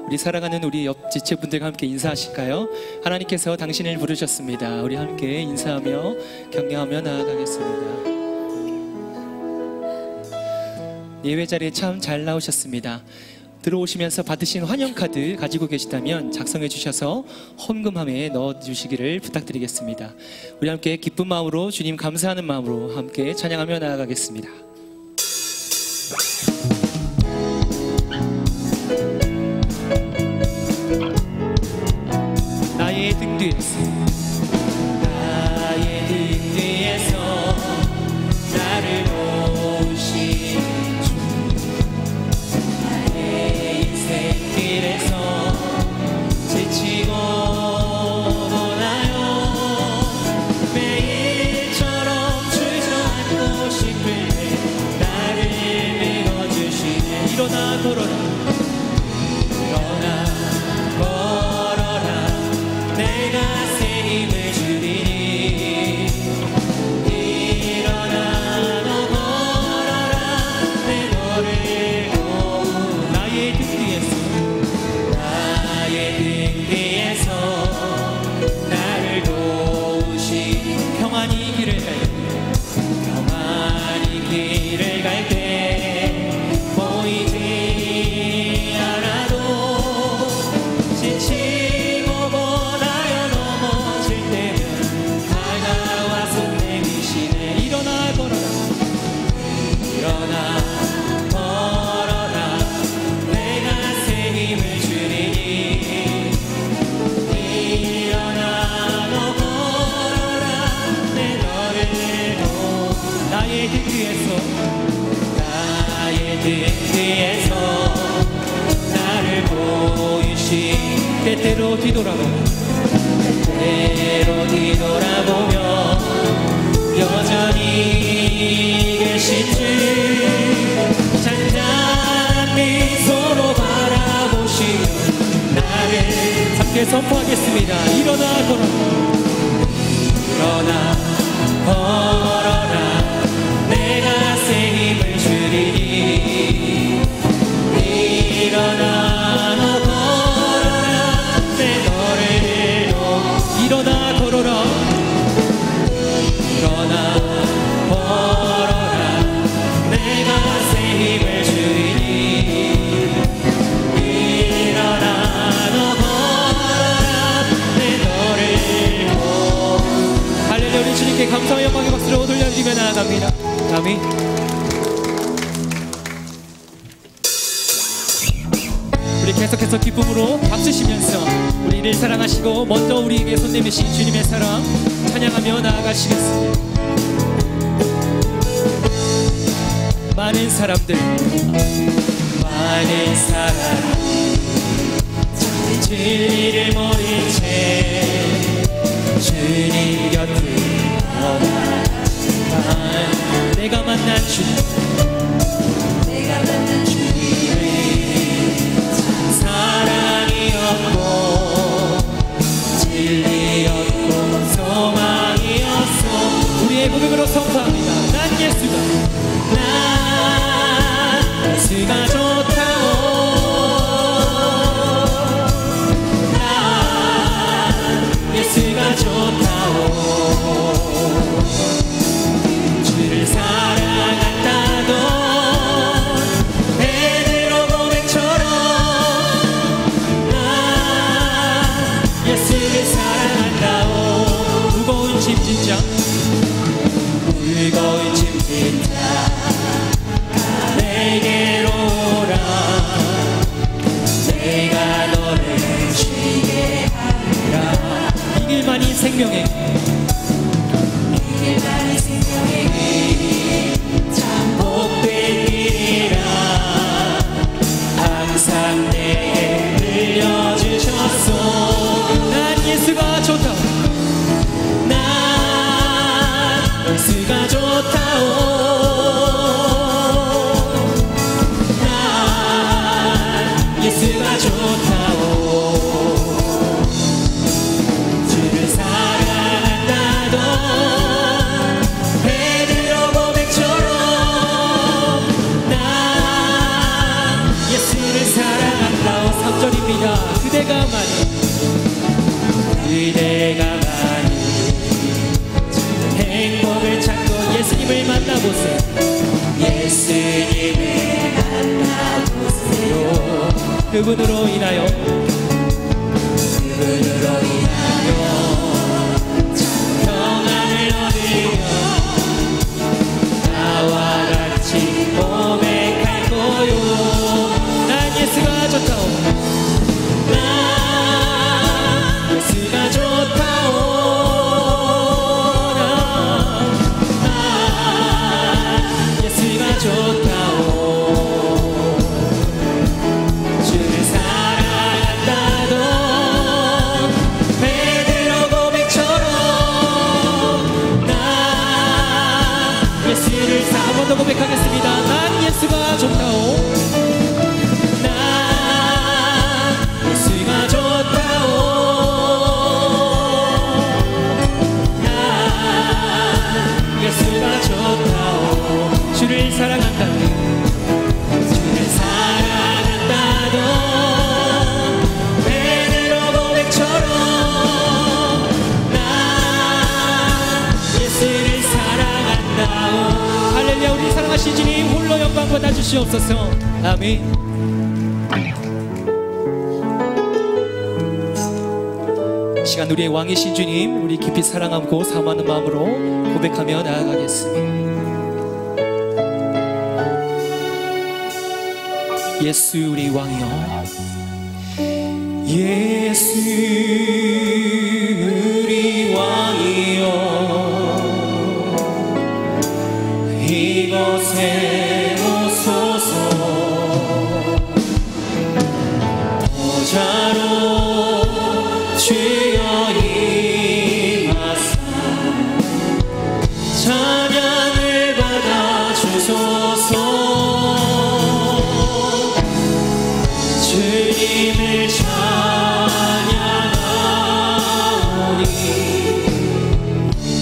우리 사랑하는 우리 옆 지체분들과 함께 인사하실까요? 하나님께서 당신을 부르셨습니다. 우리 함께 인사하며 격려하며 나아가겠습니다. 예외 자리에 참 잘 나오셨습니다. 들어오시면서 받으신 환영카드 가지고 계시다면 작성해 주셔서 헌금함에 넣어주시기를 부탁드리겠습니다. 우리 함께 기쁜 마음으로 주님 감사하는 마음으로 함께 찬양하며 나아가겠습니다. 나의 등 뒤에서 나의 등 뒤에서 나를 도우신 길에서 지치고 보나요 매일처럼 주저앉고 싶을 때 나를 밀어주시네. 일어나 걸어라 일어나 걸어라 내가 새 힘을 주리니 일어나 너 걸어라 내 너를 도우 나의 등 뒤에서 나를 도우시 평안히 길을 갈 때 보이지 않아도 지치고 보나요 넘어질 때면 다가와 손 내미시네. 일어나 걸어라 일어나 걸어라 내가 새 힘을 주리니 나의 등 뒤에서 나를 보이시 때때로 뒤돌아보며 여전히 계신 주 잔잔한 미소로 바라보시며 나를 함께 선포하겠습니다. 일어나 걸어라 일어나 걸어라 내가 새 힘을 주리니 일어나 너 걸어라 내 너를 도 일어나 걸어라 일어나 걸어라 내가 새 힘을 주리니 일어나 너 걸어라 내 너를 도 할렐루야. 우리 주님께 감사와 영광의 박수로 돌려드리며 나아갑니다. 아멘. 우리 계속해서 기쁨으로 박수시면서 우리를 사랑하시고 먼저 우리에게 손 내미신 주님의 사랑 찬양하며 나아가시겠습니다. 많은 사람들 진리를 모른 채 주님 곁을 떠나갔지만 내가 만난 주님은 사랑이었고 진리였고 소망이었어. 우리의 고백으로 선포합니다. 난 예수가 좋다오. 난 예수가 좋다오. 주를 사랑한다던 베드로 고백처럼 난 예수를 사랑한다오. 무거운 짐 진짜 내게로 오라. 내가 너를 쉬게 하리라. 이 길만이 생명의 참 복된 길이라 항상 내게 들려주셨소. 난 예수가 좋다. 난 예수가 좋다오. 예수가 좋다오. 주를 사랑한다던 베드로 고백처럼 난 예수를 사랑한다오. 3절입니다. 그대가 많이 행복을 찾고 예수님을 만나보세요. 예수님을 만나보세요. 그분으로 인하여 평안을 얻으며 나와 같이 고백할 거요. 난 예수가 좋다오. 난 예수가 좋다오. 난 예수가 좋다오. 주를 사랑한다던 베드로 고백처럼 난 예수를 한 번 더 고백하겠습니다. 난 예수가 좋다오. 주를 사랑한다던 베드로 고백처럼 난 예수를 사랑한다오. 할렐루야. 우리 사랑하신 주님 홀로 영광 받아 주시옵소서. 아멘. 시간 우리의 왕이신 주님, 우리 깊이 사랑하고 사모하는 마음으로 고백하며 나아가겠습니다. 예수 우리 왕이여, 예수 우리 왕이여, 이곳에 오소서. 보좌로 주여 임하사 찬양을 받아 주소서. 주님을 찬양하오니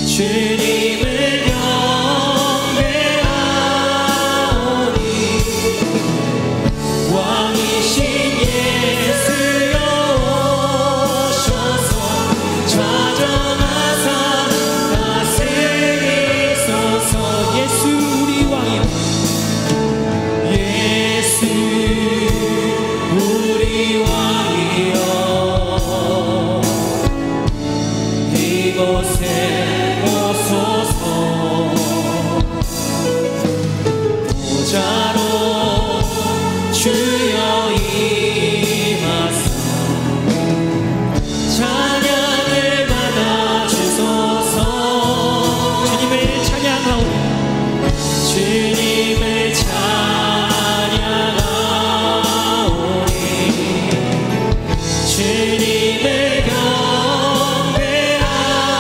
주님을 경배하오니 왕이신 예수여 오셔서 좌정하사 다스리소서. 예수 우리 왕이여, 예수 우리 왕이여, 이곳에 오소서. 보좌로 주여 임하사 찬양을 받아 주소서. 주님을 찬양하오니 주님을 찬양하오니 주님을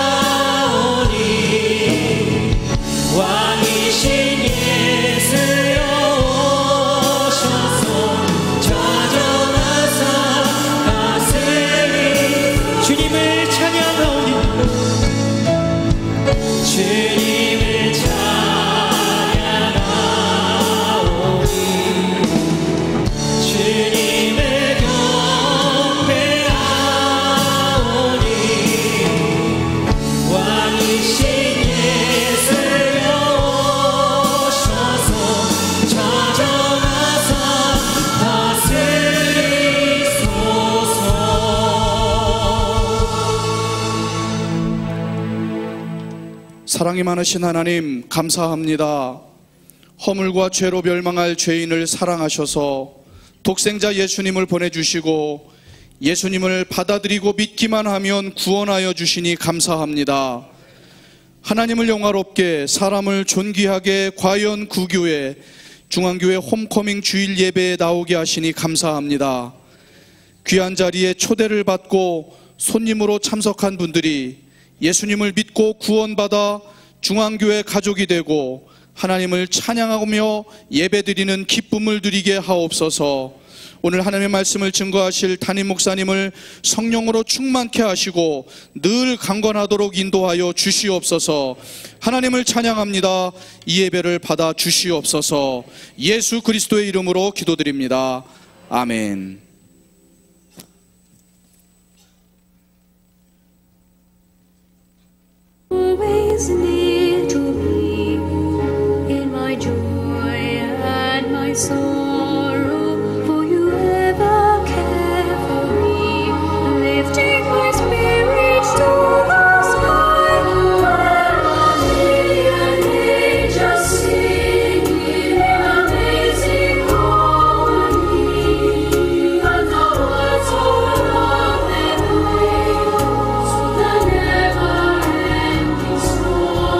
경배하오니 왕이신 예수여 오셔서 좌정하사 다스리. 주님을 찬양하오니 주님을 찬양하오니 주님을 경배하오니 왕이신 예수여 오셔서 좌정하사 다스리소서. 사랑이 많으신 하나님 감사합니다. 허물과 죄로 멸망할 죄인을 사랑하셔서 독생자 예수님을 보내주시고 예수님을 받아들이고 믿기만 하면 구원하여 주시니 감사합니다. 하나님을 영화롭게 사람을 존귀하게 과연 구교회 중앙교회 홈커밍 주일 예배에 나오게 하시니 감사합니다. 귀한 자리에 초대를 받고 손님으로 참석한 분들이 예수님을 믿고 구원받아 중앙교회 가족이 되고 하나님을 찬양하며 예배드리는 기쁨을 누리게 하옵소서. 오늘 하나님의 말씀을 증거하실 담임 목사님을 성령으로 충만케 하시고 늘 강건하도록 인도하여 주시옵소서. 하나님을 찬양합니다. 이 예배를 받아 주시옵소서. 예수 그리스도의 이름으로 기도드립니다. 아멘. is near to me in my joy and my sorrow, for you ever care for me, lifting my spirits to the sky. And angels singing in amazing harmony, and the words of love and praise to the never-ending story.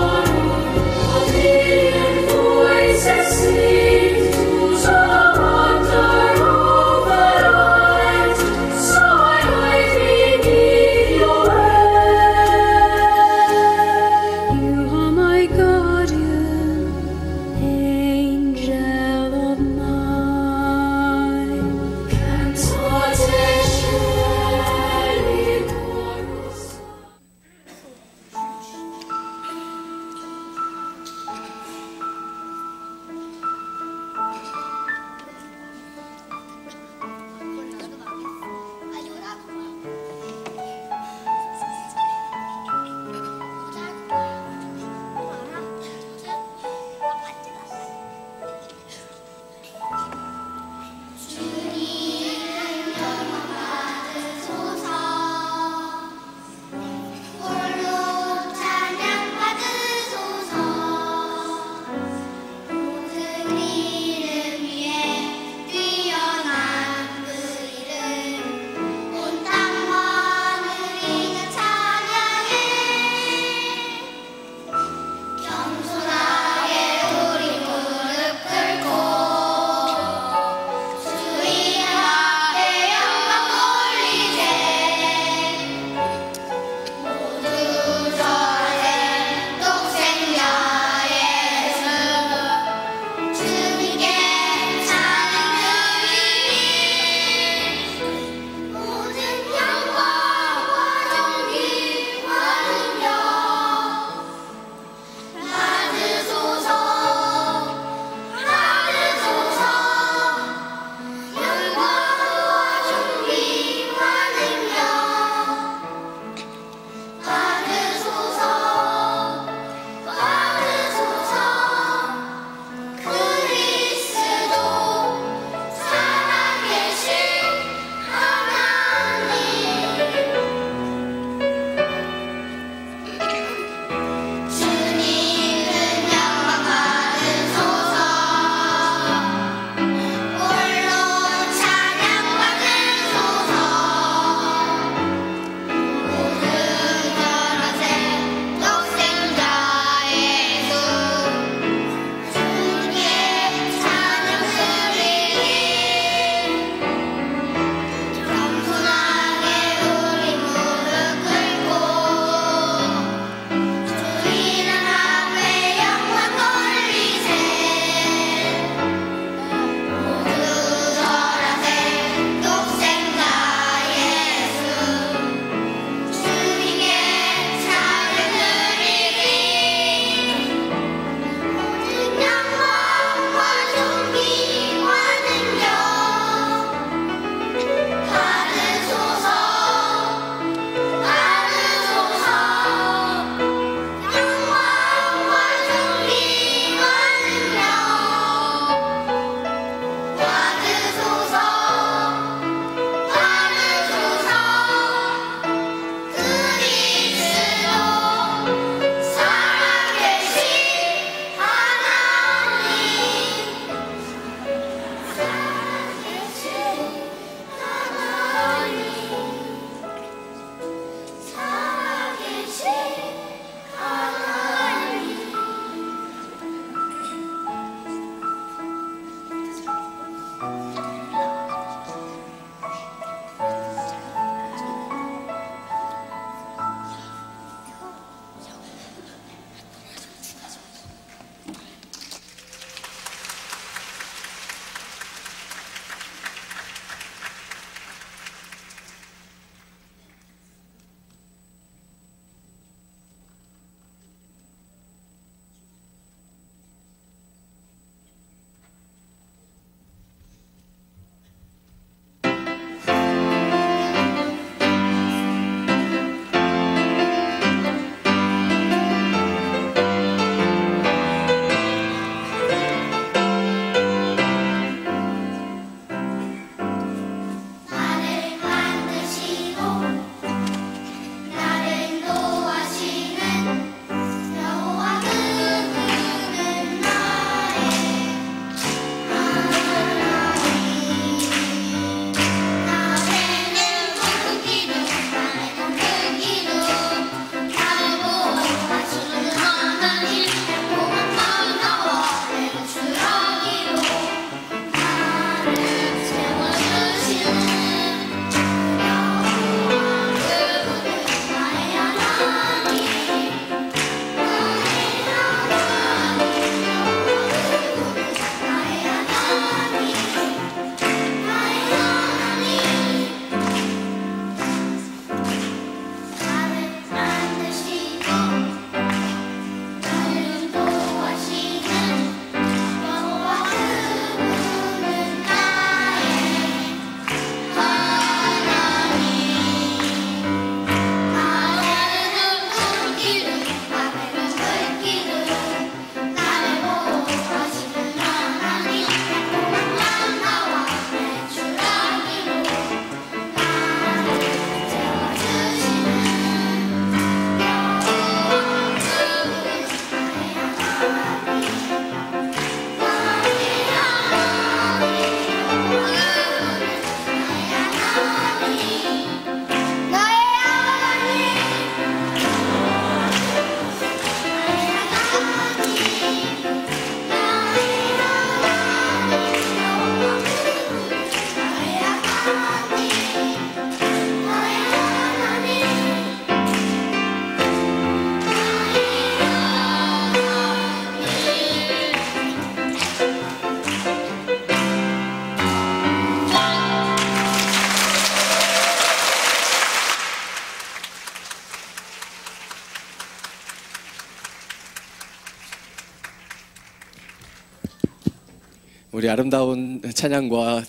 우리 아름다운 찬양과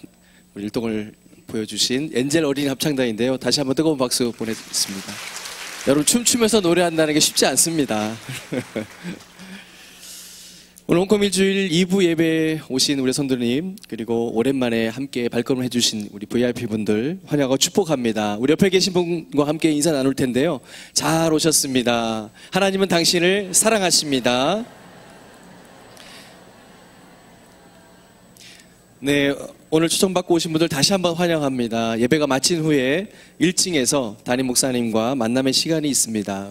우리 율동을 보여주신 엔젤 어린이 합창단인데요. 다시 한번 뜨거운 박수 보내드리겠습니다. 여러분, 춤추면서 노래한다는 게 쉽지 않습니다. 오늘 홍콩일주일 2부 예배에 오신 우리 성도님, 그리고 오랜만에 함께 발걸음 해주신 우리 VIP분들 환영하고 축복합니다. 우리 옆에 계신 분과 함께 인사 나눌 텐데요. 잘 오셨습니다. 하나님은 당신을 사랑하십니다. 네, 오늘 초청받고 오신 분들 다시 한번 환영합니다. 예배가 마친 후에 1층에서 담임 목사님과 만남의 시간이 있습니다.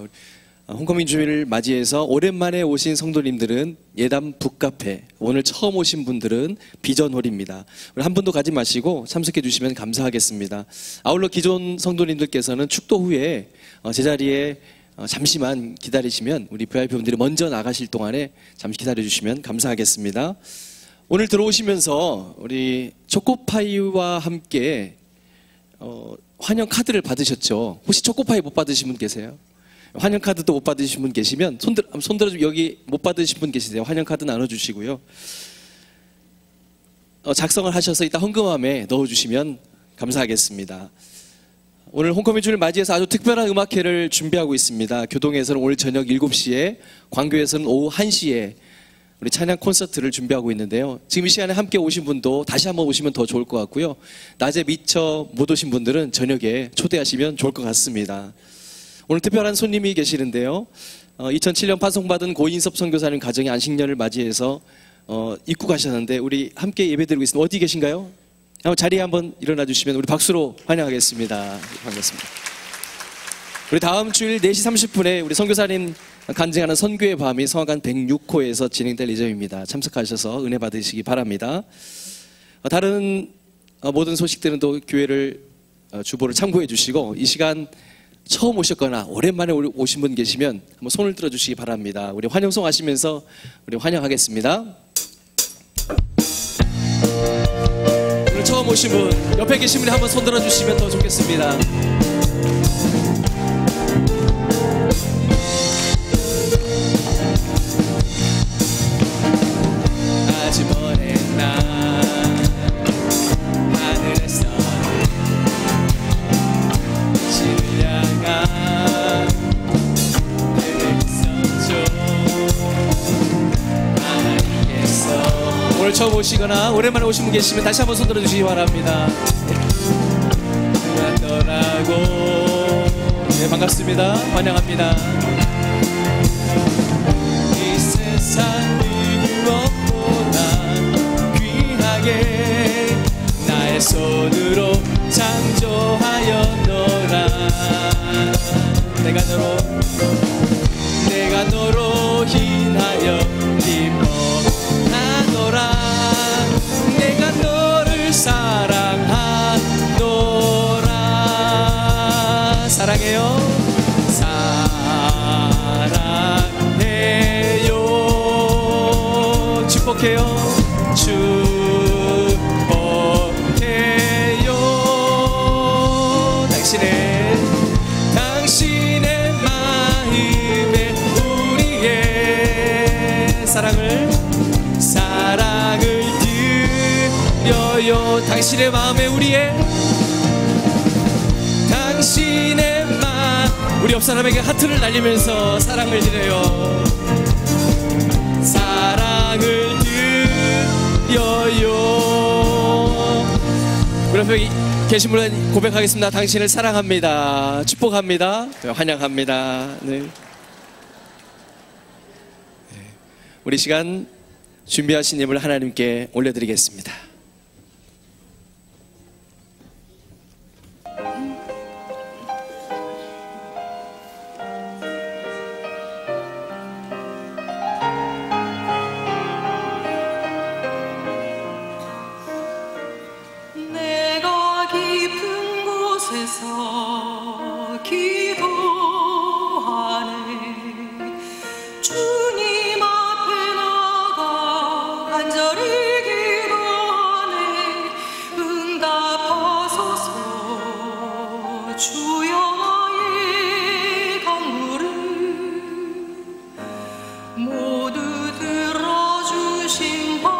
홍콩민주일을 맞이해서 오랜만에 오신 성도님들은 예담 북카페, 오늘 처음 오신 분들은 비전홀입니다. 우리 한 분도 가지 마시고 참석해 주시면 감사하겠습니다. 아울러 기존 성도님들께서는 축도 후에 제자리에 잠시만 기다리시면 우리 VIP분들이 먼저 나가실 동안에 잠시 기다려 주시면 감사하겠습니다. 오늘 들어오시면서 우리 초코파이와 함께 환영 카드를 받으셨죠? 혹시 초코파이 못 받으신 분 계세요? 환영 카드도 못 받으신 분 계시면 손들어 여기 못 받으신 분 계시세요? 환영 카드 나눠주시고요. 작성을 하셔서 이따 헌금함에 넣어주시면 감사하겠습니다. 오늘 홍콩민주를 맞이해서 아주 특별한 음악회를 준비하고 있습니다. 교동에서는 오늘 저녁 7시에, 광교에서는 오후 1시에 우리 찬양 콘서트를 준비하고 있는데요. 지금 이 시간에 함께 오신 분도 다시 한번 오시면 더 좋을 것 같고요. 낮에 미처 못 오신 분들은 저녁에 초대하시면 좋을 것 같습니다. 오늘 특별한 손님이 계시는데요. 2007년 파송받은 고인섭 선교사님 가정의 안식년을 맞이해서 입국하셨는데 우리 함께 예배드리고 있습니다. 어디 계신가요? 자리에 한번 일어나 주시면 우리 박수로 환영하겠습니다. 반갑습니다. 우리 다음 주일 4시 30분에 우리 선교사님 간증하는 선교의 밤이 성화관 106호에서 진행될 예정입니다. 참석하셔서 은혜 받으시기 바랍니다. 다른 모든 소식들은 또 교회를 주보를 참고해 주시고, 이 시간 처음 오셨거나 오랜만에 오신 분 계시면 한번 손을 들어 주시기 바랍니다. 우리 환영송 하시면서 우리 환영하겠습니다. 오늘 처음 오신 분, 옆에 계신 분이 한번 손 들어 주시면 더 좋겠습니다. 아주 오랜 날 하늘에서 신을 향한 늘 있었죠. 하나님께서 오늘 처음 오시거나 오랜만에 오신 분 계시면 다시 한번 손 들어주시기 바랍니다. 떠나고, 네, 반갑습니다. 환영합니다. 이 세상 무엇보다 귀하게 나의 손으로 창조하였노라. 내가 너로 인하여 기뻐하노라. 내가 너를 사랑하노라. 사랑해요. 사랑해요. 축복해요. 축복해요. 당신의 마음에 우리의 사랑을 드려요. 당신의 마음에 당신의 마음, 우리 옆 사람에게 하트를 날리면서 사랑을 드려요. 사랑을 드려요. 우리 옆에 계신 분은 고백하겠습니다. 당신을 사랑합니다. 축복합니다. 환영합니다. 네. 우리 시간 준비하신 예물 하나님께 올려드리겠습니다. 내가 깊은 곳에서 기도하네. 주님 앞에 나가 간절히 기도하네. 응답하소서 주여. 나의 간구를 모두 들어주신 바라.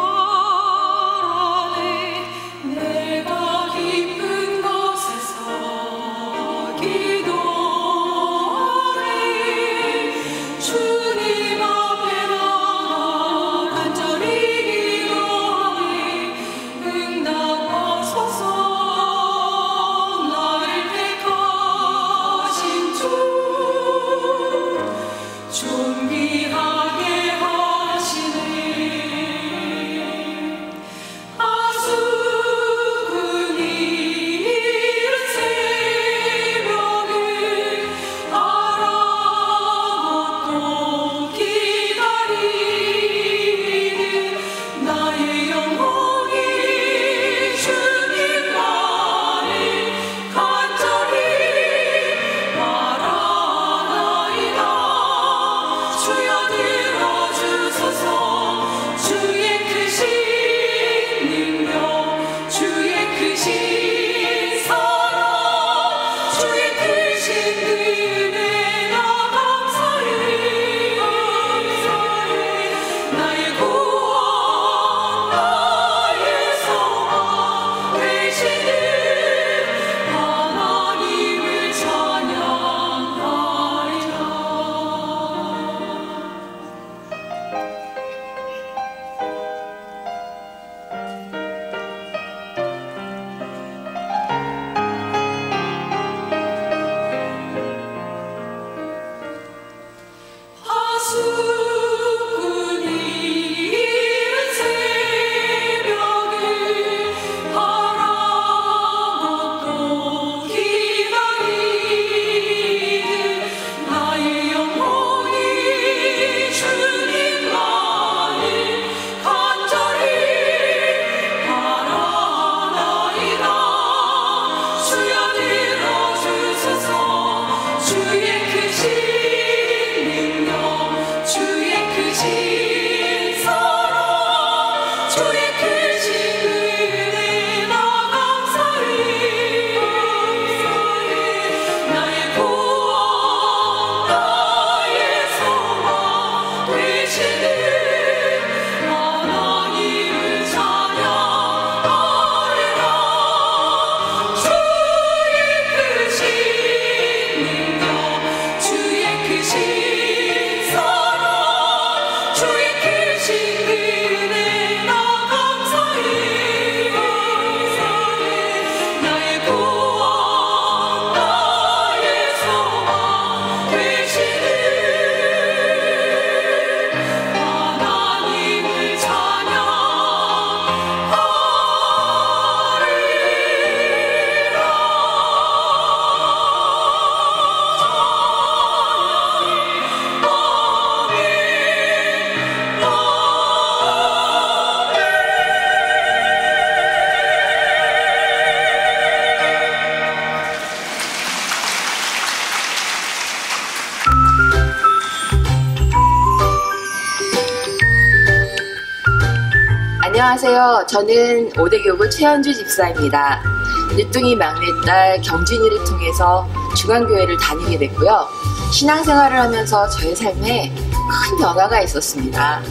안녕하세요. 저는 오대교구 최현주 집사입니다. 늦둥이 막내딸 경진이를 통해서 중앙교회를 다니게 됐고요. 신앙생활을 하면서 저의 삶에 큰 변화가 있었습니다.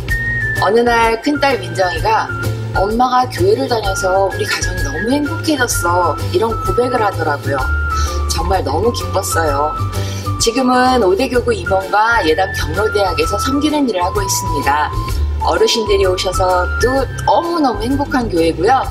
어느 날 큰딸 민정이가 엄마가 교회를 다녀서 우리 가정이 너무 행복해졌어, 이런 고백을 하더라고요. 정말 너무 기뻤어요. 지금은 오대교구 임원과 예담 경로대학에서 섬기는 일을 하고 있습니다. 어르신들이 오셔서 또 너무너무 행복한 교회고요.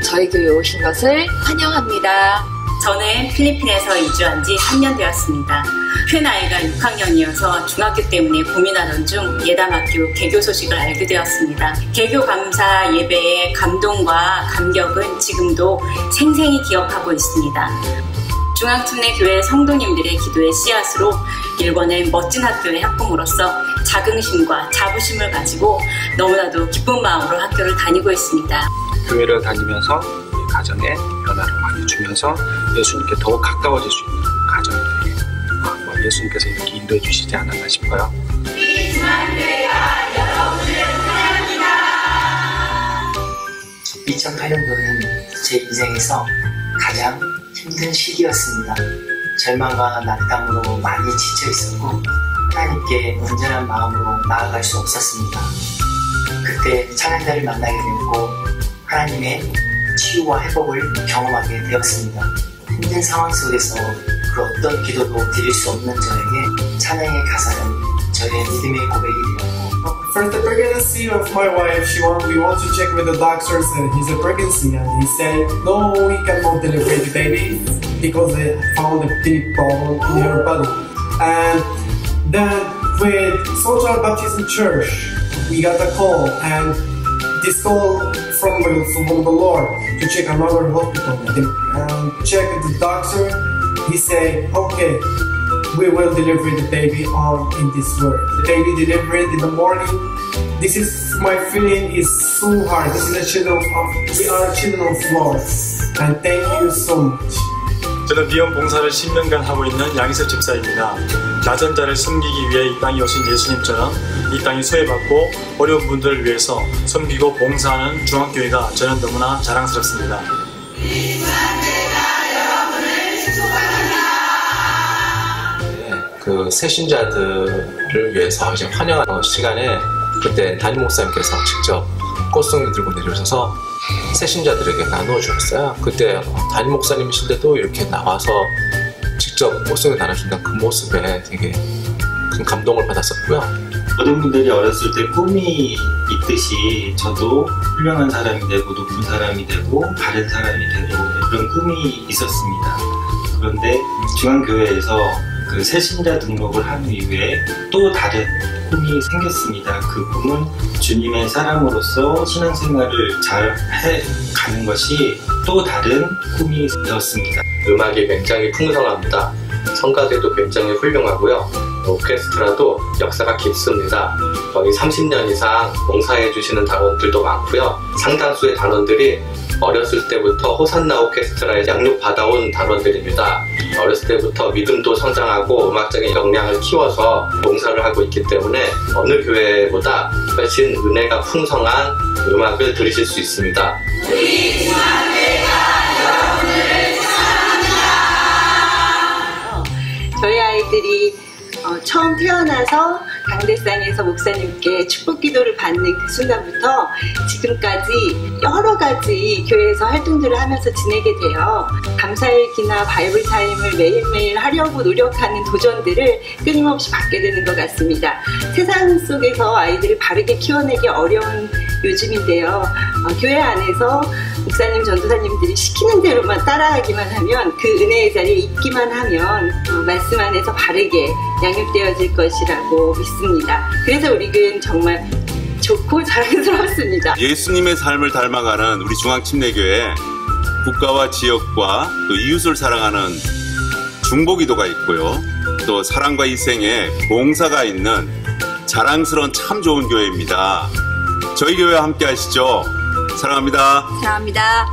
저희 교회에 오신 것을 환영합니다. 저는 필리핀에서 이주한 지 3년 되었습니다. 큰 아이가 6학년이어서 중학교 때문에 고민하던 중 예담학교 개교 소식을 알게 되었습니다. 개교 감사 예배의 감동과 감격은 지금도 생생히 기억하고 있습니다. 중앙침례교회 성도님들의 기도의 씨앗으로 일권의 멋진 학교의 학부모로서 자긍심과 자부심을 가지고 너무나도 기쁜 마음으로 학교를 다니고 있습니다. 교회를 다니면서 가정에 변화를 많이 주면서 예수님께 더욱 가까워질 수 있는 가정이 되게 예수님께서 이렇게 인도해 주시지 않았나 싶어요. 중앙교회가 여러분을 환영합니다. 2008년도는 제 인생에서 가장 힘든 시기였습니다. 절망과 낙담으로 많이 지쳐 있었고 하나님께 온전한 마음으로 나아갈 수 없었습니다. 그때 찬양자를 만나게 되었고 하나님의 치유와 회복을 경험하게 되었습니다. 힘든 상황 속에서 그 어떤 기도도 드릴 수 없는 저에게 찬양의 가사는 저의 믿음의 고백이 되었고 For the pregnancy of my wife, we want to check with the doctors and he's a pregnancy, and he said no, we cannot deliver the baby because they found a big problem in her body. And then with Social Baptist Church, we got a call, and this call from the Lord to check another hospital and check the doctor. He said, okay, we will deliver the baby in this world. The baby delivered in the morning. This is my feeling is so hard. This is the children of we are children of Lord, and thank you so much. 저는 미혼 봉사를 10년간 하고 있는 양희섭 집사입니다. 낮은 자를 섬기기 위해 이 땅에 오신 예수님처럼 이 땅에 소외받고 어려운 분들을 위해서 섬기고 봉사하는 중앙교회가 저는 너무나 자랑스럽습니다. 그 새신자들을 위해서 이제 환영하는 시간에 그때 담임 목사님께서 직접 꽃송이 들고 내려오셔서 새신자들에게 나누어 주셨어요. 그때 담임 목사님이신데도 이렇게 나와서 직접 꽃송이 나눠준다는 그 모습에 되게 큰 감동을 받았었고요. 모든 분들이 어렸을 때 꿈이 있듯이 저도 훌륭한 사람이 되고 높은 사람이 되고 바른 사람이 되고 그런 꿈이 있었습니다. 그런데 중앙교회에서 그 새신자 등록을 한 이후에 또 다른 꿈이 생겼습니다. 그 꿈은 주님의 사람으로서 신앙생활을 잘 해가는 것이 또 다른 꿈이 되었습니다. 음악이 굉장히 풍성합니다. 성가대도 굉장히 훌륭하고요. 오케스트라도 역사가 깊습니다. 거의 30년 이상 봉사해 주시는 단원들도 많고요. 상당수의 단원들이 어렸을 때부터 호산나 오케스트라에 양육받아온 단원들입니다. 어렸을 때부터 믿음도 성장하고 음악적인 역량을 키워서 봉사를 하고 있기 때문에 어느 교회보다 훨씬 은혜가 풍성한 음악을 들으실 수 있습니다. 우리 중앙교회가 여러분을 사랑합니다. 저희 아이들이 처음 태어나서 강대상에서 목사님께 축복 기도를 받는 그 순간부터 지금까지 여러 가지 교회에서 활동들을 하면서 지내게 돼요. 감사일기나 바이블 타임을 매일매일 하려고 노력하는 도전들을 끊임없이 받게 되는 것 같습니다. 세상 속에서 아이들을 바르게 키워내기 어려운 요즘인데요. 교회 안에서 목사님, 전도사님들이 시키는 대로만 따라하기만 하면 그 은혜의 자리에 있기만 하면 말씀 안에서 바르게 양육되어질 것이라고 믿습니다. 그래서 우리 교회는 정말 좋고 자랑스럽습니다. 예수님의 삶을 닮아가는 우리 중앙침례교회 국가와 지역과 또 이웃을 사랑하는 중보기도가 있고요. 또 사랑과 희생에 봉사가 있는 자랑스러운 참 좋은 교회입니다. 저희 교회와 함께 하시죠. 사랑합니다. 사랑합니다.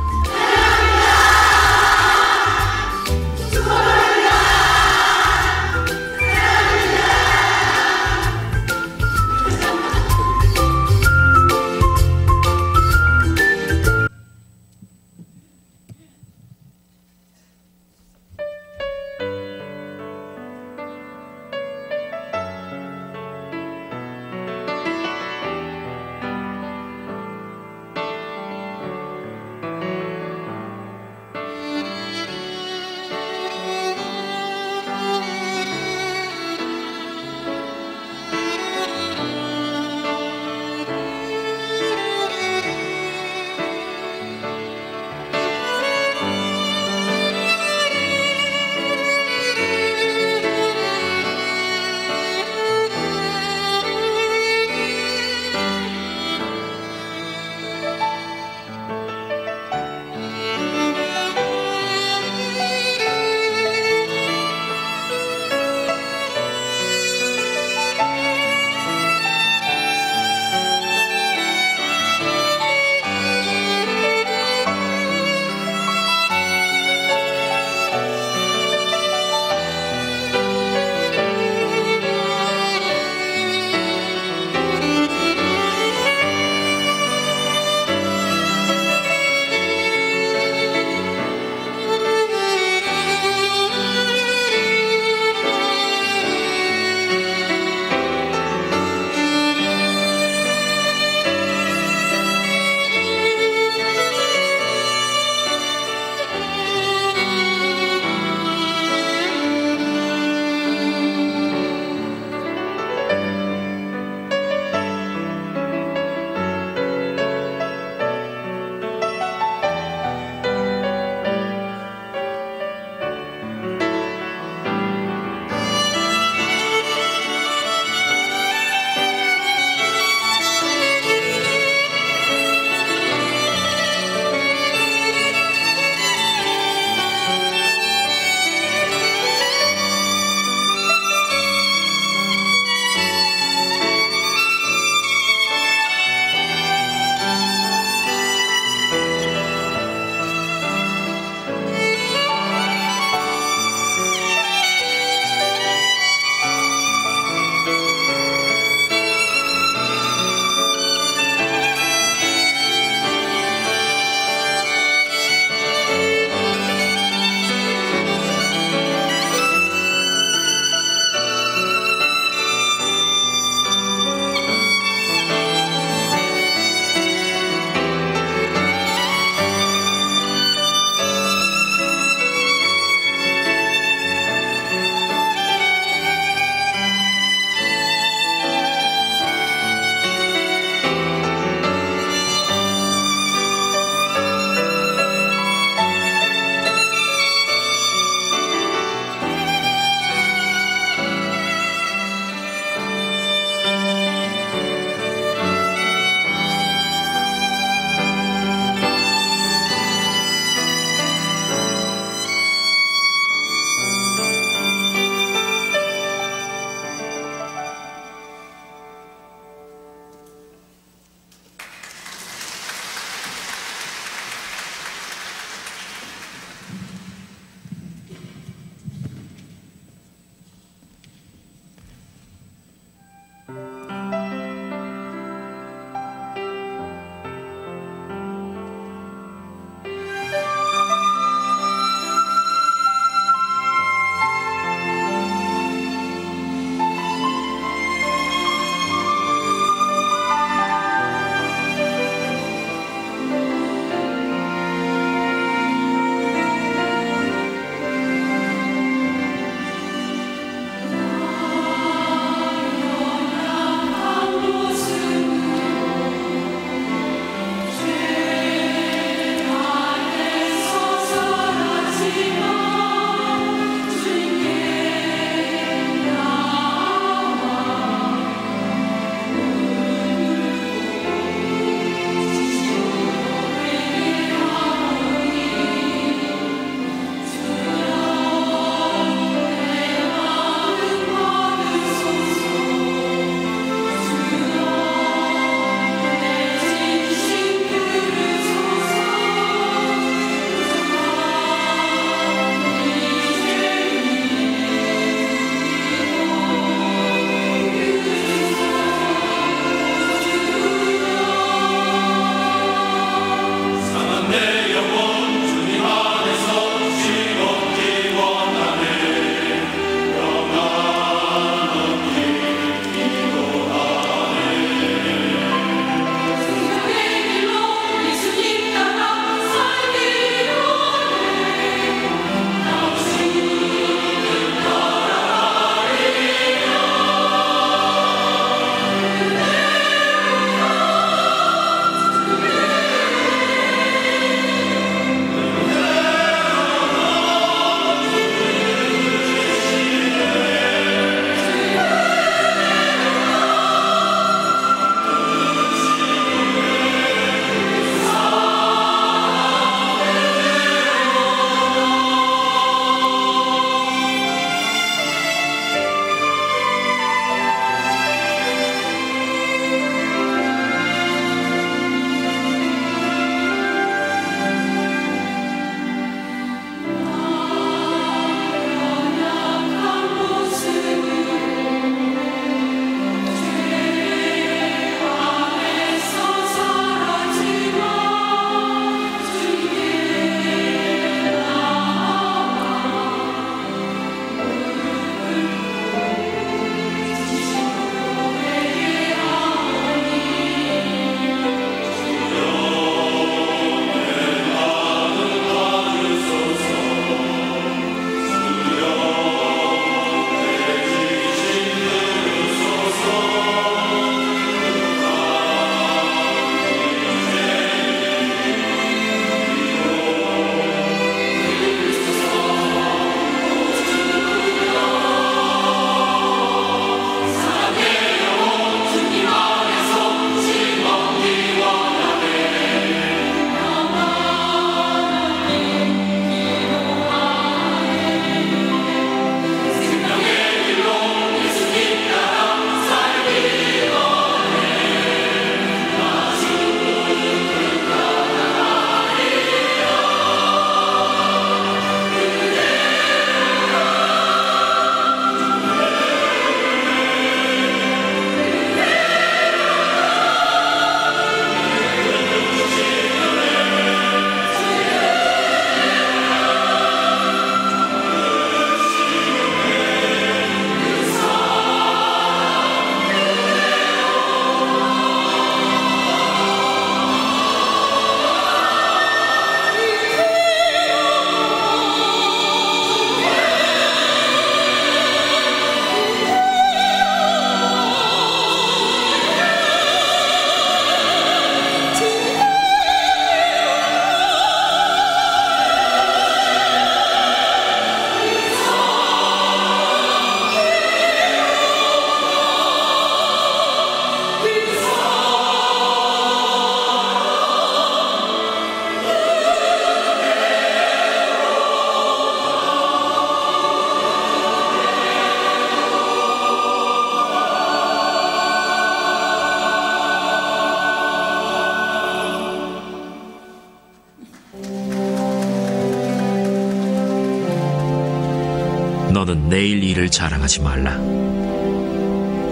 너는 내일 일을 자랑하지 말라.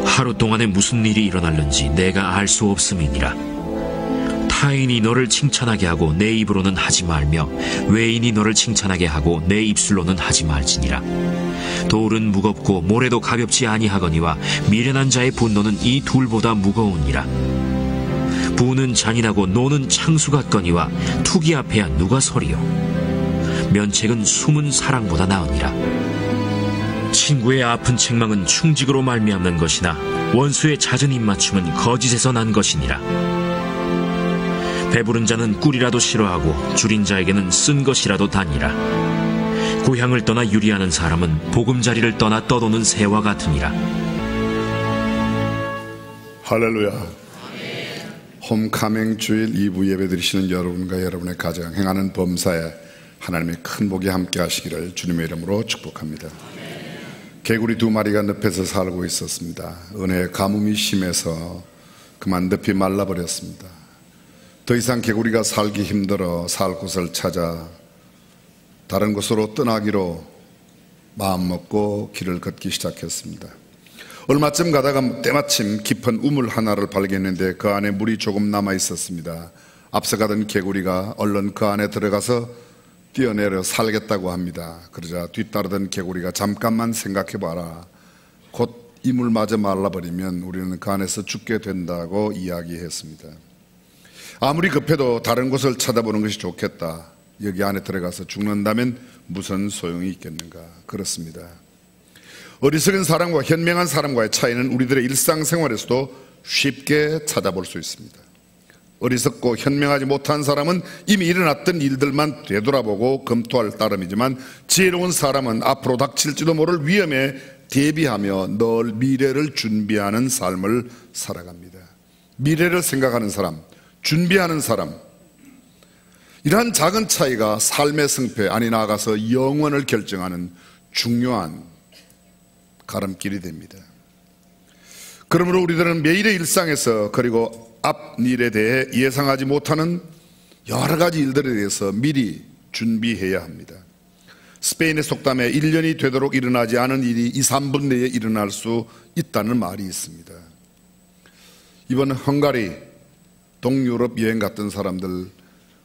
하루 동안에 무슨 일이 일어날는지 내가 알 수 없음이니라. 타인이 너를 칭찬하게 하고 내 입으로는 하지 말며 외인이 너를 칭찬하게 하고 내 입술로는 하지 말지니라. 돌은 무겁고 모래도 가볍지 아니하거니와 미련한 자의 분노는 이 둘보다 무거우니라. 부는 잔인하고 노는 창수 같거니와 투기 앞에야 누가 서리요. 면책은 숨은 사랑보다 나으니라. 친구의 아픈 책망은 충직으로 말미암는 것이나 원수의 잦은 입맞춤은 거짓에서 난 것이니라. 배부른 자는 꿀이라도 싫어하고 줄인 자에게는 쓴 것이라도 다니라. 고향을 떠나 유리하는 사람은 보금자리를 떠나 떠도는 새와 같으니라. 할렐루야. 홈카밍 주일 2부 예배 드리시는 여러분과 여러분의 가정 행하는 범사에 하나님의 큰 복이 함께 하시기를 주님의 이름으로 축복합니다. 개구리 2마리가 늪에서 살고 있었습니다. 은혜의 가뭄이 심해서 그만 늪이 말라버렸습니다. 더 이상 개구리가 살기 힘들어 살 곳을 찾아 다른 곳으로 떠나기로 마음먹고 길을 걷기 시작했습니다. 얼마쯤 가다가 때마침 깊은 우물 하나를 발견했는데 그 안에 물이 조금 남아 있었습니다. 앞서 가던 개구리가 얼른 그 안에 들어가서 뛰어내려 살겠다고 합니다. 그러자 뒤따르던 개구리가 잠깐만 생각해봐라. 곧 이 물마저 말라버리면 우리는 그 안에서 죽게 된다고 이야기했습니다. 아무리 급해도 다른 곳을 찾아보는 것이 좋겠다. 여기 안에 들어가서 죽는다면 무슨 소용이 있겠는가. 그렇습니다. 어리석은 사람과 현명한 사람과의 차이는 우리들의 일상생활에서도 쉽게 찾아볼 수 있습니다. 어리석고 현명하지 못한 사람은 이미 일어났던 일들만 되돌아보고 검토할 따름이지만 지혜로운 사람은 앞으로 닥칠지도 모를 위험에 대비하며 늘 미래를 준비하는 삶을 살아갑니다. 미래를 생각하는 사람, 준비하는 사람, 이러한 작은 차이가 삶의 승패, 아니 나아가서 영원을 결정하는 중요한 가름길이 됩니다. 그러므로 우리들은 매일의 일상에서 그리고 앞일에 대해 예상하지 못하는 여러 가지 일들에 대해서 미리 준비해야 합니다. 스페인의 속담에 1년이 되도록 일어나지 않은 일이 2, 3분 내에 일어날 수 있다는 말이 있습니다. 이번 헝가리 동유럽 여행 갔던 사람들,